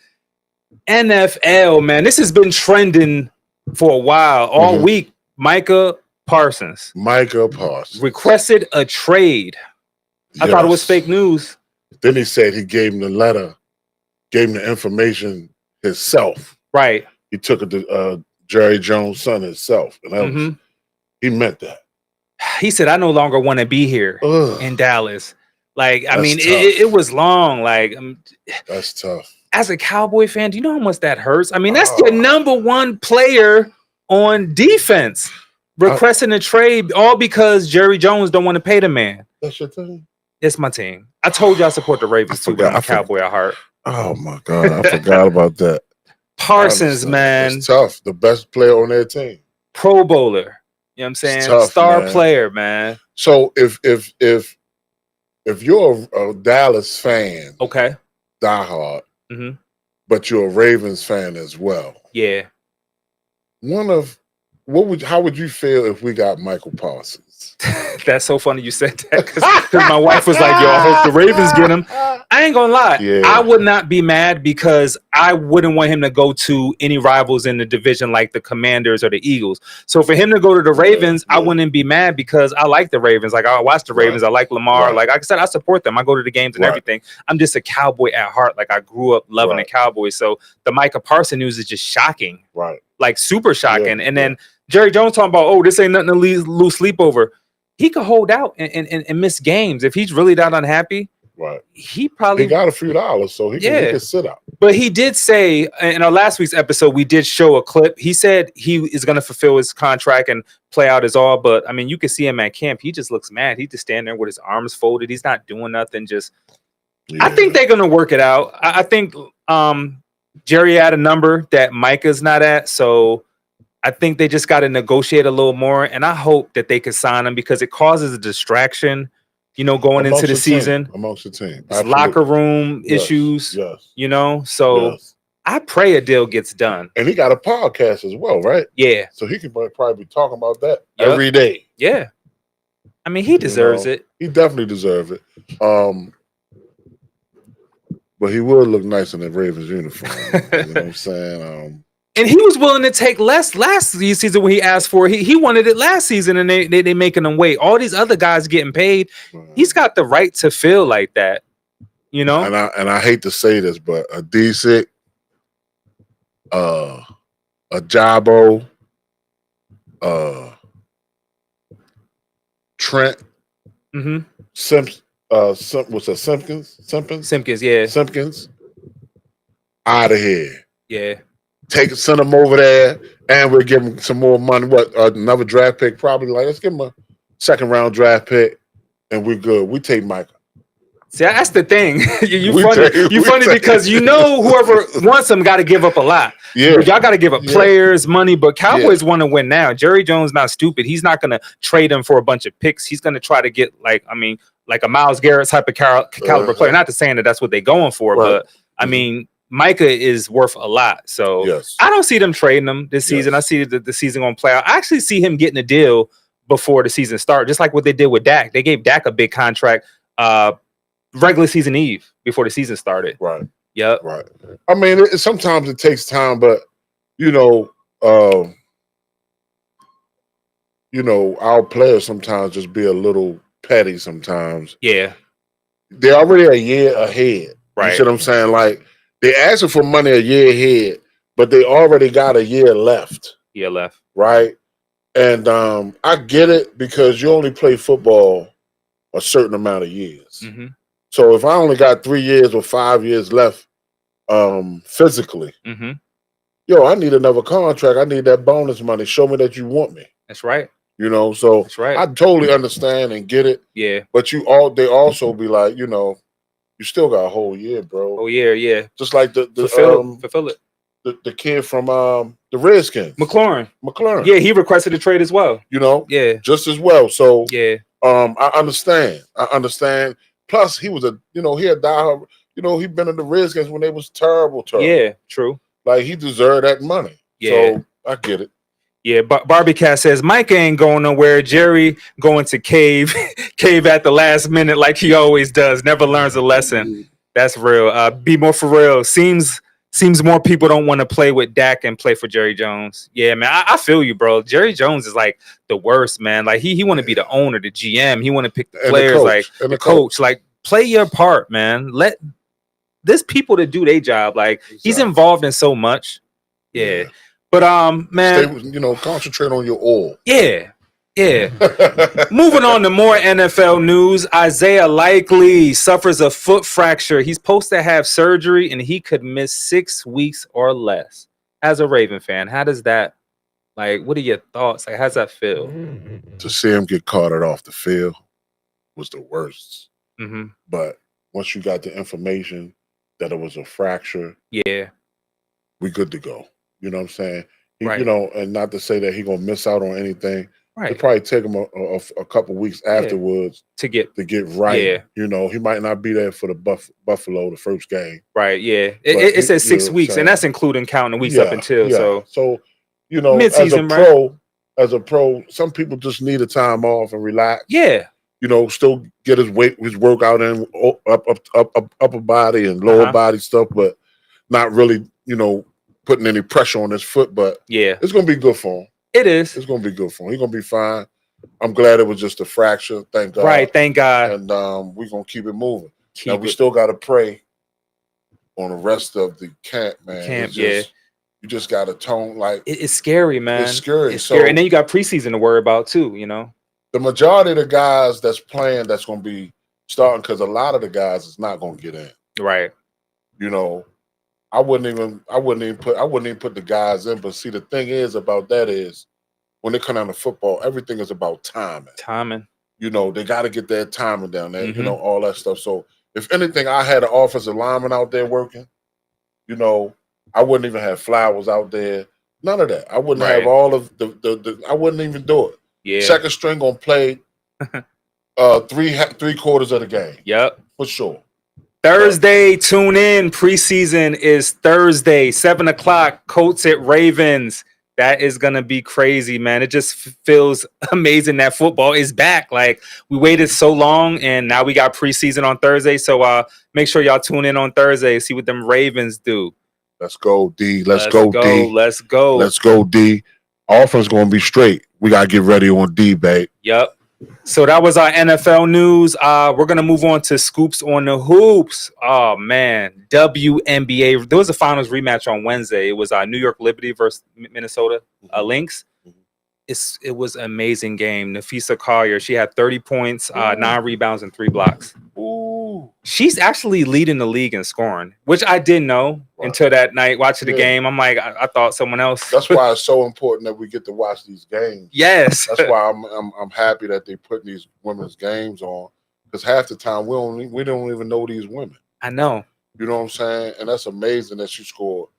Speaker 4: NFL, man. This has been trending for a while. All week, Micah Parsons requested a trade. I thought it was fake news.
Speaker 3: Then he said he gave him the letter, gave him the information himself.
Speaker 4: Right.
Speaker 3: He took it to Jerry Jones' son himself. And that was, he meant that.
Speaker 4: He said, I no longer want to be here in Dallas. Like, I mean,
Speaker 3: tough.
Speaker 4: it was long. Like,
Speaker 3: That's tough.
Speaker 4: As a Cowboy fan, do you know how much that hurts? I mean, that's your number one player on defense requesting a trade, all because Jerry Jones don't want to pay the man.
Speaker 3: That's your team?
Speaker 4: It's my team. I told you I support the Ravens too, but I'm a Cowboy at heart.
Speaker 3: Oh, my God. I forgot about that.
Speaker 4: Parsons, man.
Speaker 3: It's tough. The best player on their team.
Speaker 4: Pro bowler. You know what I'm saying?
Speaker 3: Tough,
Speaker 4: Star
Speaker 3: man.
Speaker 4: player, man.
Speaker 3: So if you're a Dallas fan,
Speaker 4: okay,
Speaker 3: diehard, but you're a Ravens fan as well,
Speaker 4: yeah.
Speaker 3: How would you feel if we got Michael Parsons?
Speaker 4: That's so funny you said that because my wife was like, "Yo, I hope the Ravens get him." I ain't gonna lie, I would not be mad because I wouldn't want him to go to any rivals in the division like the Commanders or the Eagles. So for him to go to the Ravens, I wouldn't be mad because I like the Ravens. Like I watch the Ravens, I like Lamar. Like I said, I support them. I go to the games and everything. I'm just a Cowboy at heart. Like I grew up loving the Cowboys. So the Micah Parsons news is just shocking, like super shocking. And then Jerry Jones talking about, oh, this ain't nothing to lose sleep over. He could hold out and miss games if he's really that unhappy.
Speaker 3: Right.
Speaker 4: He probably
Speaker 3: got a few dollars, so he can sit out.
Speaker 4: But he did say in our last week's episode, we did show a clip. He said he is going to fulfill his contract and play out his all. But I mean, you can see him at camp. He just looks mad. He's just standing there with his arms folded. He's not doing nothing. I think they're going to work it out. I think Jerry had a number that Micah's not at. So I think they just got to negotiate a little more. And I hope that they can sign him because it causes a distraction, going into the season.
Speaker 3: Amongst the team.
Speaker 4: Locker room issues, So I pray a deal gets done.
Speaker 3: And he got a podcast as well, right?
Speaker 4: Yeah.
Speaker 3: So he could probably be talking about that every day.
Speaker 4: Yeah. I mean, he deserves it.
Speaker 3: He definitely deserves it. But he would look nice in that Ravens uniform. You know what I'm saying?
Speaker 4: And he was willing to take less last season when he asked for it. He wanted it last season, and they making him wait. All these other guys getting paid. He's got the right to feel like that, And
Speaker 3: I hate to say this, but a Disick, a Jabo, Trent, Simpkins, out of here.
Speaker 4: Yeah.
Speaker 3: Send him over there, and we'll give him some more money. Another draft pick? Probably. Let's give him a second-round draft pick, and we're good. We take Micah.
Speaker 4: See, that's the thing. You funny because whoever wants him got to give up a lot.
Speaker 3: Yeah,
Speaker 4: y'all got to give up players, money, but Cowboys want to win now. Jerry Jones not stupid. He's not going to trade him for a bunch of picks. He's going to try to get like a Myles Garrett type of caliber player. Not to saying that that's what they're going for, but I mean. Micah is worth a lot. So I don't see them trading him this season. I see the season going to play out. I actually see him getting a deal before the season starts, just like what they did with Dak. They gave Dak a big contract regular season eve before the season started.
Speaker 3: Right.
Speaker 4: Yep.
Speaker 3: Right. I mean, sometimes it takes time, but, our players sometimes just be a little petty sometimes.
Speaker 4: Yeah.
Speaker 3: They're already a year ahead.
Speaker 4: Right.
Speaker 3: You see what I'm saying? Like, they asking for money a year ahead, but they already got a year left.
Speaker 4: Year left.
Speaker 3: Right? And I get it because you only play football a certain amount of years.
Speaker 4: Mm-hmm.
Speaker 3: So if I only got 3 years or 5 years left physically,
Speaker 4: Mm-hmm.
Speaker 3: yo, I need another contract. I need that bonus money. Show me that you want me.
Speaker 4: That's right.
Speaker 3: You know, so
Speaker 4: That's right.
Speaker 3: I totally understand and get it.
Speaker 4: Yeah.
Speaker 3: But they also be like, you know, you still got a whole year, bro.
Speaker 4: Oh yeah, yeah.
Speaker 3: Just like the
Speaker 4: fulfill it.
Speaker 3: The kid from the Redskins,
Speaker 4: McLaurin.
Speaker 3: McLaurin.
Speaker 4: Yeah, he requested a trade as well.
Speaker 3: You know,
Speaker 4: Yeah,
Speaker 3: just as well. So
Speaker 4: yeah,
Speaker 3: I understand. Plus, he was he had died. You know, he been in the Redskins when they was terrible.
Speaker 4: Yeah, true.
Speaker 3: Like he deserved that money.
Speaker 4: Yeah.
Speaker 3: So I get it.
Speaker 4: Yeah, Barbie Cat says Mike ain't going nowhere. Jerry going to cave at the last minute like he always does. Never learns a lesson. That's real. Be more for real. Seems more people don't want to play with Dak and play for Jerry Jones. Yeah, man, I feel you, bro. Jerry Jones is like the worst, man. Like he want to be the owner, the GM. He want to pick the players, like the coach. Like play your part, man. Let there's people to do their job. Like he's involved in so much. Yeah. But man,
Speaker 3: stay, concentrate on your oil.
Speaker 4: Yeah. Moving on to more NFL news. Isaiah Likely suffers a foot fracture. He's supposed to have surgery and he could miss 6 weeks or less. As a Raven fan, how does that, like, what are your thoughts? Like, how's that feel?
Speaker 3: To see him get carted off the field was the worst.
Speaker 4: Mm-hmm.
Speaker 3: But once you got the information that it was a fracture,
Speaker 4: yeah,
Speaker 3: we good to go. You know what I'm saying?
Speaker 4: Right.
Speaker 3: You know, and not to say that he gonna miss out on anything.
Speaker 4: Right.
Speaker 3: It probably take him a couple weeks afterwards
Speaker 4: to get
Speaker 3: right.
Speaker 4: Yeah.
Speaker 3: You know, he might not be there for the Buffalo the first game.
Speaker 4: Right. Yeah. It says 6 weeks, and that's including counting the weeks up until.
Speaker 3: Yeah. So you know,
Speaker 4: mid-season,
Speaker 3: as a pro, some people just need a time off and relax.
Speaker 4: Yeah.
Speaker 3: You know, still get his workout in upper body and lower body stuff, but not really, putting any pressure on his foot. But
Speaker 4: yeah,
Speaker 3: it's gonna be good for him.
Speaker 4: It is.
Speaker 3: It's gonna be good for him. He's gonna be fine. I'm glad it was just a fracture. Thank God.
Speaker 4: Right. Thank God.
Speaker 3: And we're gonna keep it moving. Now we still gotta pray on the rest of the camp, man. You just gotta tone like
Speaker 4: it's scary, man.
Speaker 3: It's scary.
Speaker 4: It's scary. And then you got preseason to worry about too,
Speaker 3: The majority of the guys that's playing that's gonna be starting, because a lot of the guys is not gonna get in.
Speaker 4: Right.
Speaker 3: I wouldn't even put the guys in. But see, the thing is about that is when they come down to football, everything is about timing.
Speaker 4: Timing.
Speaker 3: They got to get their timing down there. All that stuff. So if anything, I had an offensive lineman out there working. I wouldn't even have Flowers out there. None of that. I wouldn't have all of the. I wouldn't even do it.
Speaker 4: Yeah.
Speaker 3: Second string gonna play three quarters of the game.
Speaker 4: Yep.
Speaker 3: For sure.
Speaker 4: Thursday, tune in. Preseason is Thursday, 7:00. Colts at Ravens. That is gonna be crazy, man. It just feels amazing that football is back. Like we waited so long, and now we got preseason on Thursday. So make sure y'all tune in on Thursday. See what them Ravens do.
Speaker 3: Let's go, D. Let's go, D.
Speaker 4: Let's go.
Speaker 3: Let's go, D. Offense gonna be straight. We gotta get ready on D, babe.
Speaker 4: Yep. So that was our NFL news. We're gonna move on to scoops on the hoops. Oh man, WNBA. There was a finals rematch on Wednesday. It was New York Liberty versus Minnesota Lynx. It was an amazing game. Nafisa Collier, she had 30 points, 9 rebounds, and 3 blocks.
Speaker 3: Ooh.
Speaker 4: She's actually leading the league in scoring, which I didn't know until that night watching the game. I'm like, I thought someone else.
Speaker 3: That's why it's so important that we get to watch these games.
Speaker 4: Yes.
Speaker 3: That's why I'm happy that they put these women's games on, because half the time we don't even know these women.
Speaker 4: I know.
Speaker 3: You know what I'm saying? And that's amazing that she scored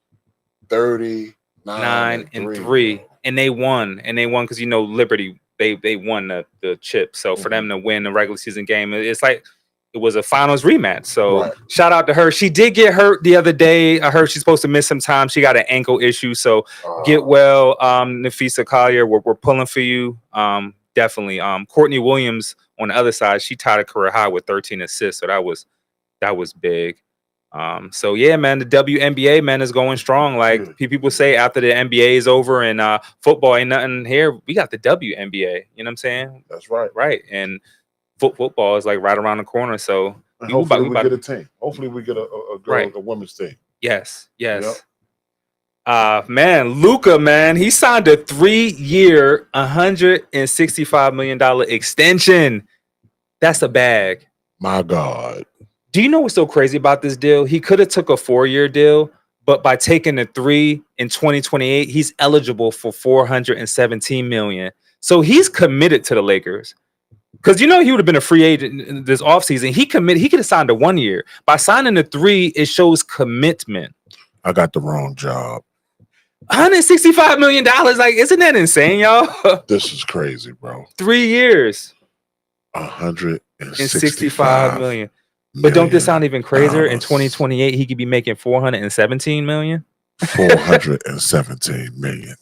Speaker 3: 39 and 3.
Speaker 4: And they won because Liberty they won the chip. So for them to win the regular season game, it's like it was a finals rematch. So shout out to her. She did get hurt the other day. I heard she's supposed to miss some time. She got an ankle issue. So get well, Nafisa Collier. We're pulling for you. Definitely. Courtney Williams on the other side, she tied a career high with 13 assists. So that was big. So yeah, man, the WNBA, man, is going strong. Like people say after the NBA is over and football ain't nothing here, we got the WNBA. You know what I'm saying?
Speaker 3: That's right.
Speaker 4: Right. And football is like right around the corner. So
Speaker 3: hopefully we get a team. Hopefully we get a girl, a women's team.
Speaker 4: Yes.
Speaker 3: Yep.
Speaker 4: Man, Luka, man, he signed a 3-year, $165 million extension. That's a bag.
Speaker 3: My God.
Speaker 4: Do you know what's so crazy about this deal? He could have took a 4-year deal, but by taking the 3 in 2028, he's eligible for $417 million. So he's committed to the Lakers. Because he would have been a free agent in this offseason. He committed. He could have signed a 1 year. By signing the 3, it shows commitment.
Speaker 3: I got the wrong job.
Speaker 4: $165 million. Like, isn't that insane, y'all?
Speaker 3: This is crazy, bro.
Speaker 4: 3 years.
Speaker 3: $165
Speaker 4: million. But don't this sound even crazier? In 2028, he could be making $417 million.
Speaker 3: $417 million.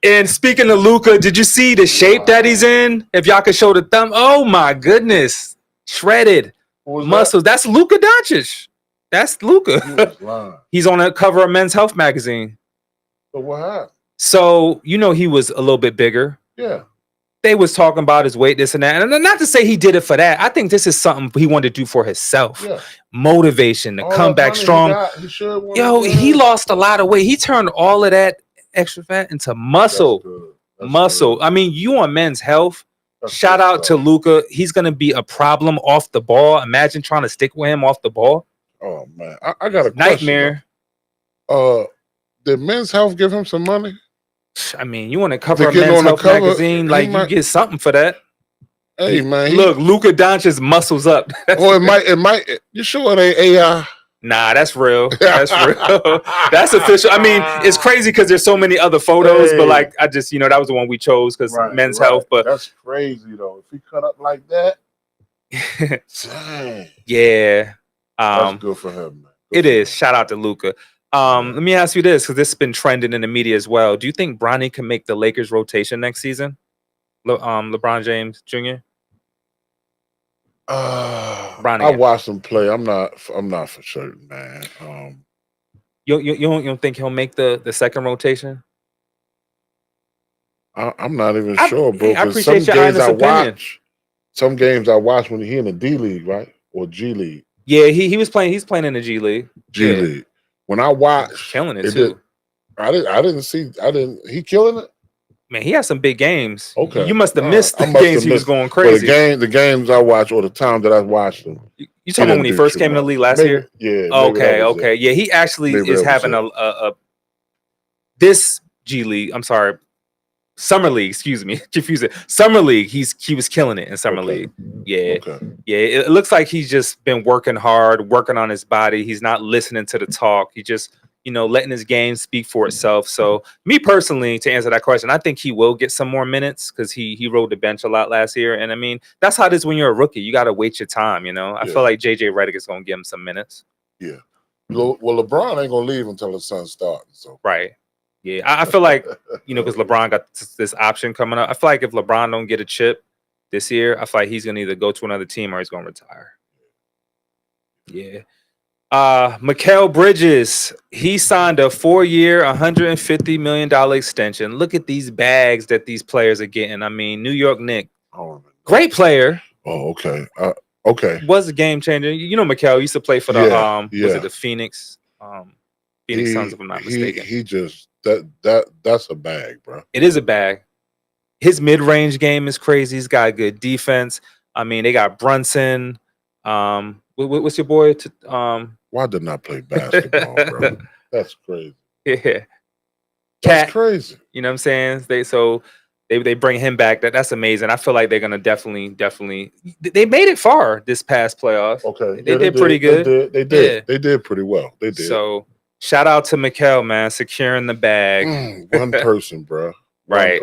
Speaker 4: And speaking of Luka, did you see the shape that he's in? If y'all could show the thumb. Oh my goodness. Shredded muscles. That's Luka Doncic. That's Luka. He's on the cover of Men's Health magazine.
Speaker 3: So what happened?
Speaker 4: So, he was a little bit bigger.
Speaker 3: Yeah.
Speaker 4: They was talking about his weight, this and that. And not to say he did it for that. I think this is something he wanted to do for himself.
Speaker 3: Yeah.
Speaker 4: Motivation to come back strong. He lost a lot of weight. He turned all of that extra fat into muscle. That's muscle. Good. I mean, you on Men's Health. Shout out to Luka. He's going to be a problem off the ball. Imagine trying to stick with him off the ball.
Speaker 3: Oh, man. I got a
Speaker 4: nightmare.
Speaker 3: Did Men's Health give him some money?
Speaker 4: I mean, you want to cover a Men's Health magazine, like you get something for that.
Speaker 3: Hey man,
Speaker 4: look, Luka Doncic's muscles up.
Speaker 3: It might. You sure it ain't AI?
Speaker 4: Nah, that's real. That's real. That's official. I mean, it's crazy because there's so many other photos, but like I just, that was the one we chose because Men's Health. But
Speaker 3: that's crazy though. If he cut up like that, dang.
Speaker 4: Yeah,
Speaker 3: that's good for him, man.
Speaker 4: It is. Shout out to Luka. Let me ask you this, because this has been trending in the media as well. Do you think Bronny can make the Lakers rotation next season? LeBron James Jr. Bronny.
Speaker 3: I watched him play. I'm not for certain, man.
Speaker 4: You don't think he'll make the second rotation?
Speaker 3: I'm not even sure, bro.
Speaker 4: I appreciate your honest opinion.
Speaker 3: Some games I watch when he in the D League, right, or G League.
Speaker 4: Yeah, he was playing. He's playing in the G League.
Speaker 3: G League. When I watched,
Speaker 4: killing it too.
Speaker 3: He killing it.
Speaker 4: Man, he has some big games.
Speaker 3: Okay,
Speaker 4: you must have missed the games he was going crazy.
Speaker 3: The games I watched, or the time that I watched them.
Speaker 4: You talking about when he first came in the league last year?
Speaker 3: Yeah.
Speaker 4: Okay. Yeah, he actually is having a this G League. I'm sorry, Summer League. Excuse me, confuse it. Summer League. He was killing it in Summer League. Yeah. Yeah. It looks like he's just been working hard, working on his body. He's not listening to the talk. He just letting his game speak for itself. So me personally, to answer that question, I think he will get some more minutes because he rode the bench a lot last year. And I mean, that's how it is when you're a rookie. You got to wait your time. I feel like JJ Redick is going to give him some minutes.
Speaker 3: Yeah. Well, LeBron ain't going to leave until the sun starts. So
Speaker 4: right. Yeah. I feel like, because LeBron got this option coming up. I feel like if LeBron don't get a chip this year, I feel like he's going to either go to another team or he's going to retire. Yeah. Mikal Bridges, he signed a 4-year, $150 million extension. Look at these bags that these players are getting. I mean, New York Knicks, great player.
Speaker 3: Oh, okay. Okay.
Speaker 4: Was a game changer. Mikal used to play for the was it the Phoenix Suns, if I'm not mistaken.
Speaker 3: He just that's a bag, bro.
Speaker 4: It is a bag. His mid-range game is crazy. He's got good defense. I mean, they got Brunson. What's your boy?
Speaker 3: Why didn't I play basketball, bro? That's crazy.
Speaker 4: Yeah.
Speaker 3: That's crazy.
Speaker 4: You know what I'm saying? They bring him back. That's amazing. I feel like they're gonna definitely. They made it far this past playoffs.
Speaker 3: Okay,
Speaker 4: they did pretty good.
Speaker 3: They did. Yeah. They did pretty well. They did.
Speaker 4: So shout out to Mikal, man, securing the bag.
Speaker 3: One person, bro.
Speaker 4: Right.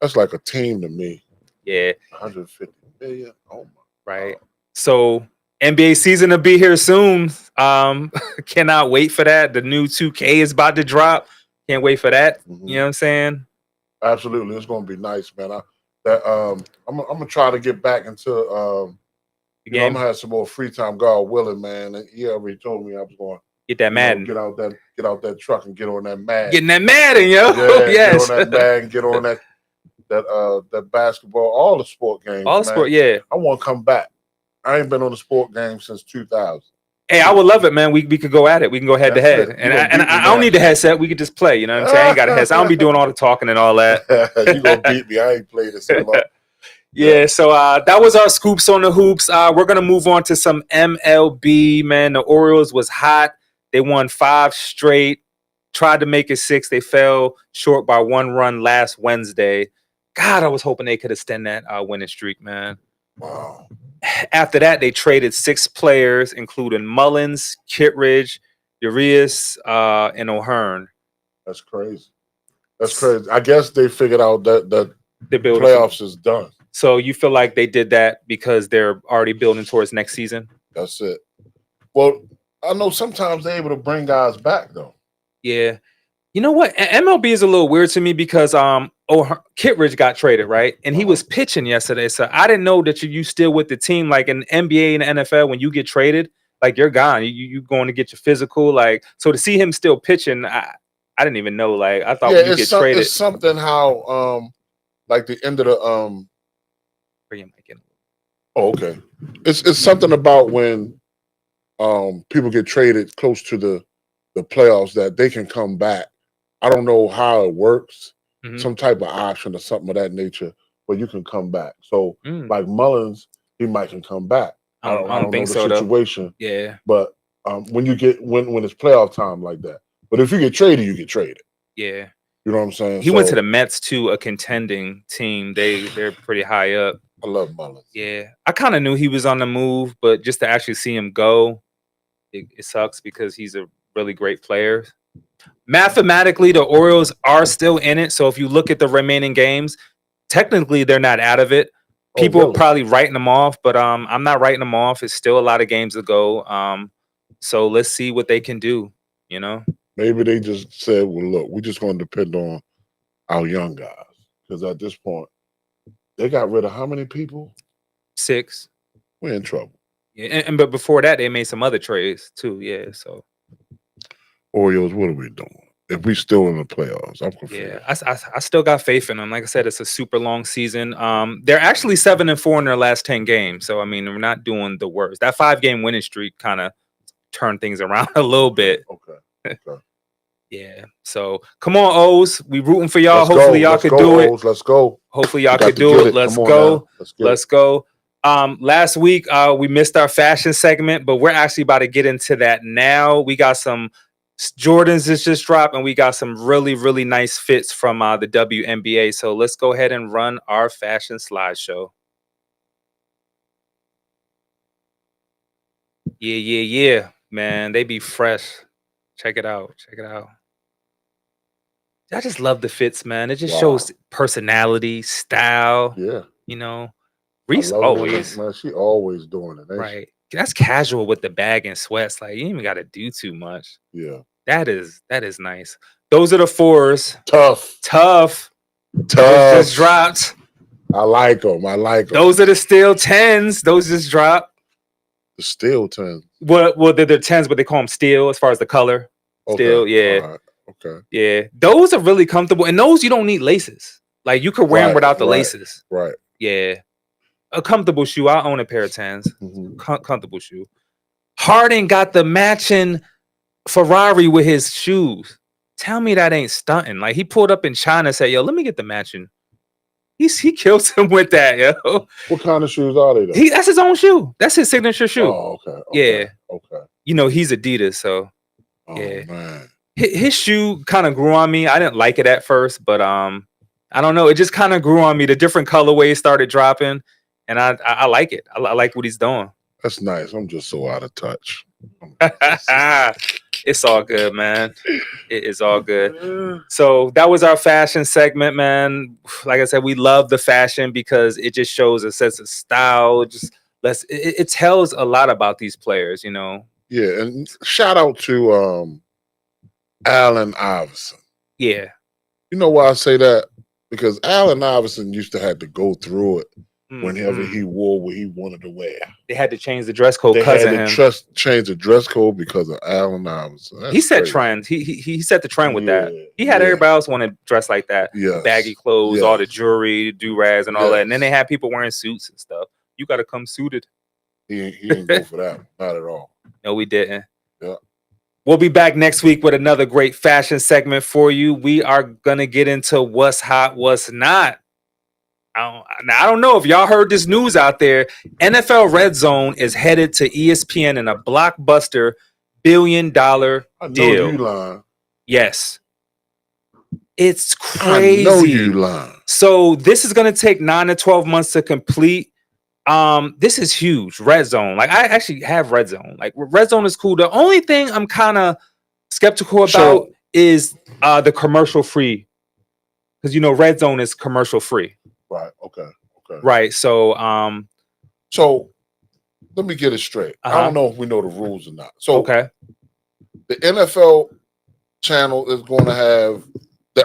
Speaker 3: That's like a team to me.
Speaker 4: Yeah.
Speaker 3: 150 million. Oh my.
Speaker 4: Right. So NBA season will be here soon. Cannot wait for that. The new 2K is about to drop. Can't wait for that. Mm-hmm. You know what I'm saying?
Speaker 3: Absolutely, it's gonna be nice, man. I'm gonna try to get back into I'm gonna have some more free time, God willing, man. And he already told me I was going
Speaker 4: get that Madden,
Speaker 3: get out that truck and get on that Madden.
Speaker 4: Getting that Madden, yo.
Speaker 3: Yeah,
Speaker 4: yes.
Speaker 3: Get on that Madden, get on that basketball, all the sport games.
Speaker 4: All the sport, yeah.
Speaker 3: I want to come back. I ain't been on a sport game since 2000.
Speaker 4: Hey, I would love it, man. We could go at it. We can go head to head. And I don't need the headset. We could just play. You know what I'm saying? I ain't got a headset. I don't be doing all the talking and all that.
Speaker 3: You gonna beat me. I ain't played it so long.
Speaker 4: Yeah, so that was our scoops on the hoops. We're going to move on to some MLB, man. The Orioles was hot. They won 5 straight. Tried to make it 6. They fell short by 1 run last Wednesday. God, I was hoping they could extend that winning streak, man.
Speaker 3: Wow.
Speaker 4: After that, they traded 6 players, including Mullins, Kittredge, Urias, and O'Hearn.
Speaker 3: That's crazy. That's crazy. I guess they figured out that the playoffs is done.
Speaker 4: So you feel like they did that because they're already building towards next season?
Speaker 3: That's it. Well, I know sometimes they're able to bring guys back, though.
Speaker 4: Yeah. You know what? MLB is a little weird to me because Kittredge got traded, right? And he was pitching yesterday. So I didn't know that you still with the team. Like in the NBA and the NFL, when you get traded, like you're gone. You going to get your physical. Like, so to see him still pitching, I didn't even know. Like, I thought when you get traded.
Speaker 3: It's something how like the end of the
Speaker 4: Bring your mic in.
Speaker 3: Oh, okay. It's something about when people get traded close to the playoffs that they can come back. I don't know how it works.
Speaker 4: Mm-hmm.
Speaker 3: Some type of option or something of that nature, but you can come back. So like Mullins, he might can come back. I don't think know the situation.
Speaker 4: Though. Yeah.
Speaker 3: But when you get when it's playoff time like that. But if you get traded, you get traded.
Speaker 4: Yeah.
Speaker 3: You know what I'm saying?
Speaker 4: He went to the Mets too, a contending team. They're pretty high up.
Speaker 3: I love Mullins.
Speaker 4: Yeah. I kind of knew he was on the move, but just to actually see him go, it sucks because he's a really great player. Mathematically, the Orioles are still in it. So if you look at the remaining games, technically they're not out of it. People are probably writing them off, but I'm not writing them off. It's still a lot of games to go. So let's see what they can do, you know?
Speaker 3: Maybe they just said, well, look, we're just going to depend on our young guys. Because at this point, they got rid of how many people?
Speaker 4: 6.
Speaker 3: We're in trouble.
Speaker 4: Yeah, but before that, they made some other trades too. Yeah, so
Speaker 3: Orioles, what are we doing? If we still in the playoffs, I'm confused.
Speaker 4: Yeah, I still got faith in them. Like I said, it's a super long season. They're actually 7-4 in their last 10 games. So I mean, we're not doing the worst. That 5-game winning streak kind of turned things around a little bit.
Speaker 3: Okay.
Speaker 4: Yeah. So come on, O's. We rooting for y'all. Hopefully y'all could do it.
Speaker 3: Let's go.
Speaker 4: Hopefully y'all could do it. Let's go. Let's go. Last week we missed our fashion segment, but we're actually about to get into that now. We got some Jordans that just dropped, and we got some really, really nice fits from the WNBA. So let's go ahead and run our fashion slideshow. Yeah, man. They be fresh. Check it out. I just love the fits, man. It just shows personality, style.
Speaker 3: Yeah.
Speaker 4: You know, Reese always.
Speaker 3: Man, she always doing it.
Speaker 4: Right. That's casual with the bag and sweats. Like, you ain't even got to do too much.
Speaker 3: Yeah.
Speaker 4: That is nice. Those are the 4s.
Speaker 3: Tough.
Speaker 4: Those just dropped.
Speaker 3: I like them.
Speaker 4: Those are the steel 10s. Those just dropped.
Speaker 3: The steel 10s.
Speaker 4: Well, they're 10s, but they call them steel as far as the color. Steel, yeah.
Speaker 3: All right. Okay.
Speaker 4: Yeah. Those are really comfortable. And those you don't need laces. Like, you could wear them without the laces.
Speaker 3: Right.
Speaker 4: Yeah. A comfortable shoe. I own a pair of 10s.
Speaker 3: Mm-hmm.
Speaker 4: Comfortable shoe. Harden got the matching Ferrari with his shoes. Tell me that ain't stunting. Like, he pulled up in China and said, yo, let me get the matching. He kills him with that, yo.
Speaker 3: What kind of shoes are they, though?
Speaker 4: That's his own shoe. That's his signature shoe.
Speaker 3: Oh, okay.
Speaker 4: Yeah.
Speaker 3: Okay.
Speaker 4: You know, he's Adidas, so
Speaker 3: yeah. Man.
Speaker 4: His shoe kind of grew on me. I didn't like it at first, but I don't know. It just kind of grew on me. The different colorways started dropping, and I like it. I like what he's doing.
Speaker 3: That's nice. I'm just so out of touch.
Speaker 4: It's all good, man. It is all good. So that was our fashion segment, man. Like I said, we love the fashion because it just shows a sense of style. It tells a lot about these players, you know.
Speaker 3: Yeah, and shout out to Allen Iverson.
Speaker 4: Yeah.
Speaker 3: You know why I say that? Because Allen Iverson used to have to go through it whenever he wore what he wanted to wear.
Speaker 4: They had to change the dress code.
Speaker 3: They had to change the dress code because of Allen Iverson.
Speaker 4: He set trends. He set the trend with that. He had everybody else want to dress like that.
Speaker 3: Yes.
Speaker 4: Baggy clothes, all the jewelry, do-rags, and all that. And then they had people wearing suits and stuff. You got to come suited.
Speaker 3: He ain't go for that. Not at all.
Speaker 4: No, we didn't.
Speaker 3: Yeah.
Speaker 4: We'll be back next week with another great fashion segment for you. We are gonna get into what's hot, what's not. I don't know if y'all heard this news out there. NFL Red Zone is headed to ESPN in a blockbuster $1 billion deal.
Speaker 3: I know you lying.
Speaker 4: Yes. It's crazy.
Speaker 3: I know you lying.
Speaker 4: So this is going to take 9 to 12 months to complete. This is huge. Red Zone. Like, I actually have Red Zone. Like, Red Zone is cool. The only thing I'm kind of skeptical about is the commercial free. Because, Red Zone is commercial free.
Speaker 3: Right. Okay.
Speaker 4: Right. So
Speaker 3: so let me get it straight. I don't know if we know the rules or not. So
Speaker 4: the
Speaker 3: NFL channel is going to have.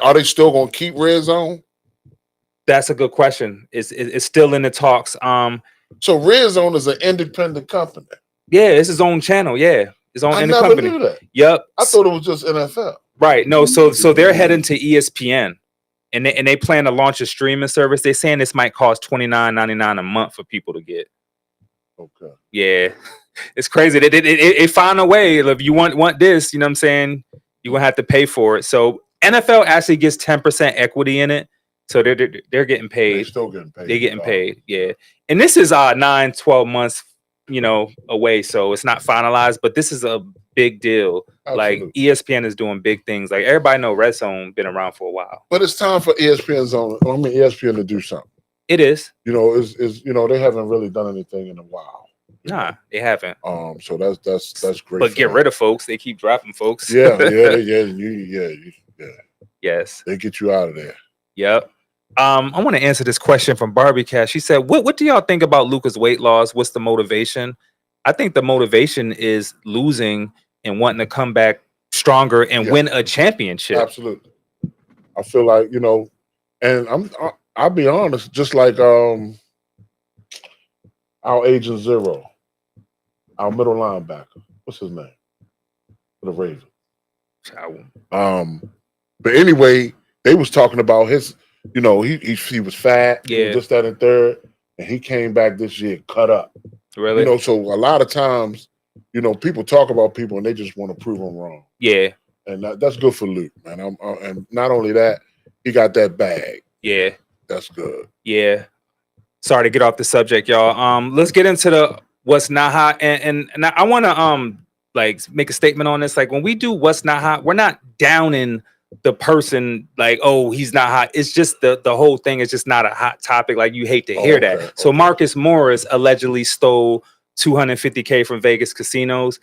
Speaker 3: Are they still going to keep Red Zone?
Speaker 4: That's a good question. It's still in the talks.
Speaker 3: So Red Zone is an independent company.
Speaker 4: Yeah, it's his own channel. Yeah, his own
Speaker 3: I
Speaker 4: independent
Speaker 3: never
Speaker 4: company.
Speaker 3: knew that.
Speaker 4: Yep.
Speaker 3: I thought it was just NFL.
Speaker 4: Right. No. So they're heading to ESPN. And they plan to launch a streaming service. They're saying this might cost $29.99 a month for people to get.
Speaker 3: Okay.
Speaker 4: Yeah, it's crazy. They find a way. If you want this, you know what I'm saying, you're gonna have to pay for it. So NFL actually gets 10% equity in it. So they're getting paid.
Speaker 3: They're still getting paid.
Speaker 4: They're getting paid. Yeah. And this is 9-12 months, away. So it's not finalized, but this is a big deal.
Speaker 3: Absolutely.
Speaker 4: Like ESPN is doing big things. Like everybody know Red Zone been around for a while.
Speaker 3: But it's time for ESPN to do something.
Speaker 4: It is.
Speaker 3: They haven't really done anything in a while.
Speaker 4: Nah, they haven't.
Speaker 3: So that's great.
Speaker 4: But get rid of folks. They keep dropping folks.
Speaker 3: Yeah.
Speaker 4: Yes.
Speaker 3: They get you out of there.
Speaker 4: Yep. I want to answer this question from Barbie Cash. She said, what do y'all think about Luka's weight loss? What's the motivation? I think the motivation is losing and wanting to come back stronger and win a championship.
Speaker 3: Absolutely. I feel like, and I'll be honest, just like our Agent Zero, our middle linebacker. What's his name? For the Ravens. But anyway, they was talking about his, he was fat, this, that, and third, and he came back this year cut up.
Speaker 4: Really?
Speaker 3: So a lot of times, people talk about people and they just want to prove them wrong.
Speaker 4: Yeah.
Speaker 3: And that's good for Luke, man. And not only that, he got that bag.
Speaker 4: Yeah.
Speaker 3: That's good.
Speaker 4: Yeah. Sorry to get off the subject, y'all. Let's get into the what's not hot. And I want to make a statement on this. Like when we do what's not hot, we're not downing the person like, oh, he's not hot. It's just the whole thing is just not a hot topic. Like you hate to hear that. So Marcus Morris allegedly stole $250K from Vegas casinos.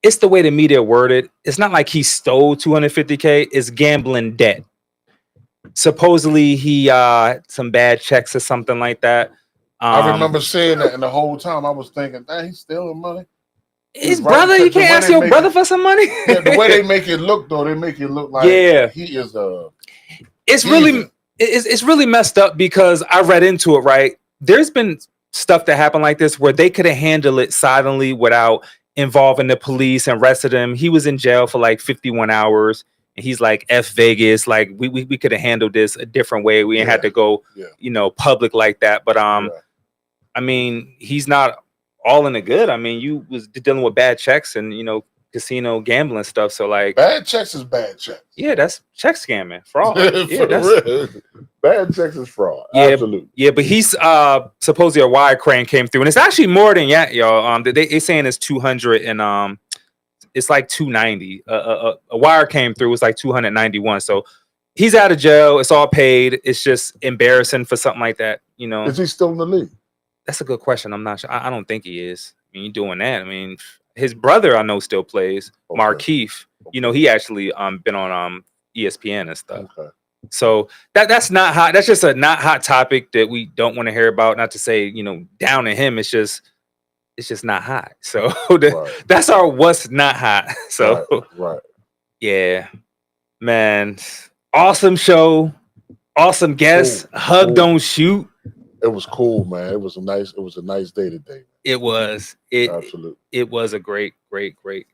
Speaker 4: It's the way the media worded. It's not like he stole $250K. It's gambling debt. Supposedly he some bad checks or something like that.
Speaker 3: I remember saying that, and the whole time I was thinking, "Dang, he's stealing money."
Speaker 4: His brother, you can't ask your brother for some money.
Speaker 3: The way they make it look, though, they make it look like he is a.
Speaker 4: It's really messed up because I read into it. Right, there's been stuff that happened like this where they could have handled it silently without involving the police and arrested him. He was in jail for like 51 hours. And he's like, F Vegas, like we could have handled this a different way. We ain't had to go, public like that. But I mean, he's not all in the good. I mean, you was dealing with bad checks and casino gambling stuff. So like
Speaker 3: bad checks is bad checks.
Speaker 4: Yeah, that's check scamming, fraud.
Speaker 3: Bad checks is fraud.
Speaker 4: Yeah,
Speaker 3: absolutely.
Speaker 4: Yeah, but he's supposedly a wire crane came through, and it's actually more than that, y'all. They saying it's 200 and it's like 290. A wire came through. It's like 291. So he's out of jail. It's all paid. It's just embarrassing for something like that.
Speaker 3: Is he still in the league?
Speaker 4: That's a good question. I'm not sure. I don't think he is. I mean, you doing that. I mean, his brother I know still plays. Okay. Markeith. He actually been on ESPN and stuff. Okay. So that's not hot. That's just a not hot topic that we don't want to hear about. Not to say down to him. It's just not hot. So that's our what's not hot. So
Speaker 3: right.
Speaker 4: Yeah, man, awesome show, awesome guest.
Speaker 3: Cool.
Speaker 4: Hug, don't shoot.
Speaker 3: It was cool, man. It was a nice day today.
Speaker 4: It was.
Speaker 3: Absolutely.
Speaker 4: It was a great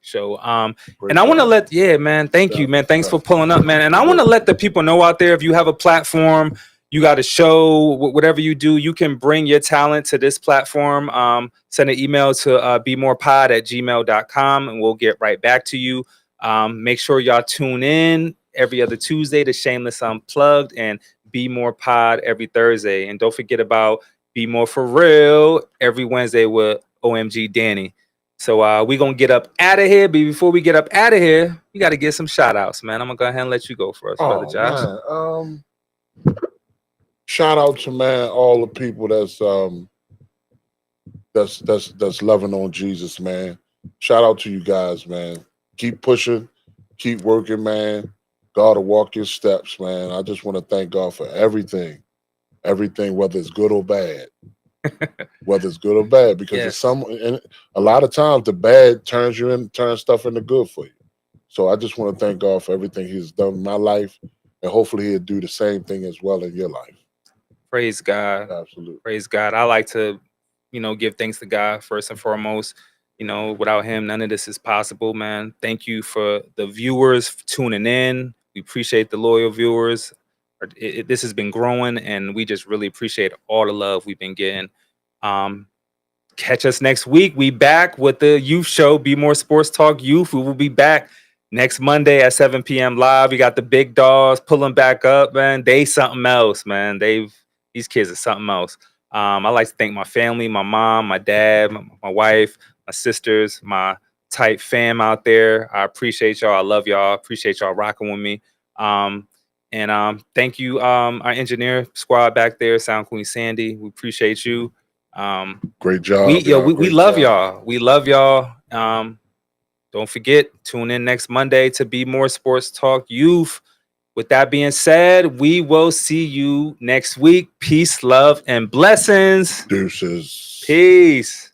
Speaker 4: show. And I want to let, man, thank you, man. Thanks for pulling up, man. And I want to let the people know out there, if you have a platform, you got a show, whatever you do, you can bring your talent to this platform. Send an email to bmorepod@gmail.com and we'll get right back to you. Make sure y'all tune in every other Tuesday to Shameless Unplugged and Bmorepod every Thursday. And don't forget about Be More For Real every Wednesday with OMG Danny. So we're going to get up out of here. But before we get up out of here, we got to get some shout outs, man. I'm going to go ahead and let you go first, brother Josh.
Speaker 3: Man. Shout out to, man, all the people that's loving on Jesus, man. Shout out to you guys, man. Keep pushing, keep working, man. God will walk your steps, man. I just want to thank God for everything, whether it's good or bad. Because it's and a lot of times the bad turns stuff into good for you. So I just want to thank God for everything He's done in my life, and hopefully He'll do the same thing as well in your life.
Speaker 4: Praise God.
Speaker 3: Absolutely.
Speaker 4: Praise God. I like to, give thanks to God first and foremost. Without Him, none of this is possible, man. Thank you for the viewers tuning in. We appreciate the loyal viewers. This has been growing, and we just really appreciate all the love we've been getting. Catch us next week. We back with the youth show, Bmore Sports Talk Youth. We will be back next Monday at 7 p.m. live. We got the big dogs pulling back up, man. They something else, man. These kids are something else. I like to thank my family, my mom, my dad, my wife, my sisters, my tight fam out there. I appreciate y'all. I love y'all. Appreciate y'all rocking with me. Thank you, our engineer squad back there, Sound Queen Sandy. We appreciate you.
Speaker 3: Great job.
Speaker 4: We love y'all. We love y'all. Don't forget, tune in next Monday to Bmore Sports Talk Youth. With that being said, we will see you next week. Peace, love, and blessings.
Speaker 3: Deuces.
Speaker 4: Peace.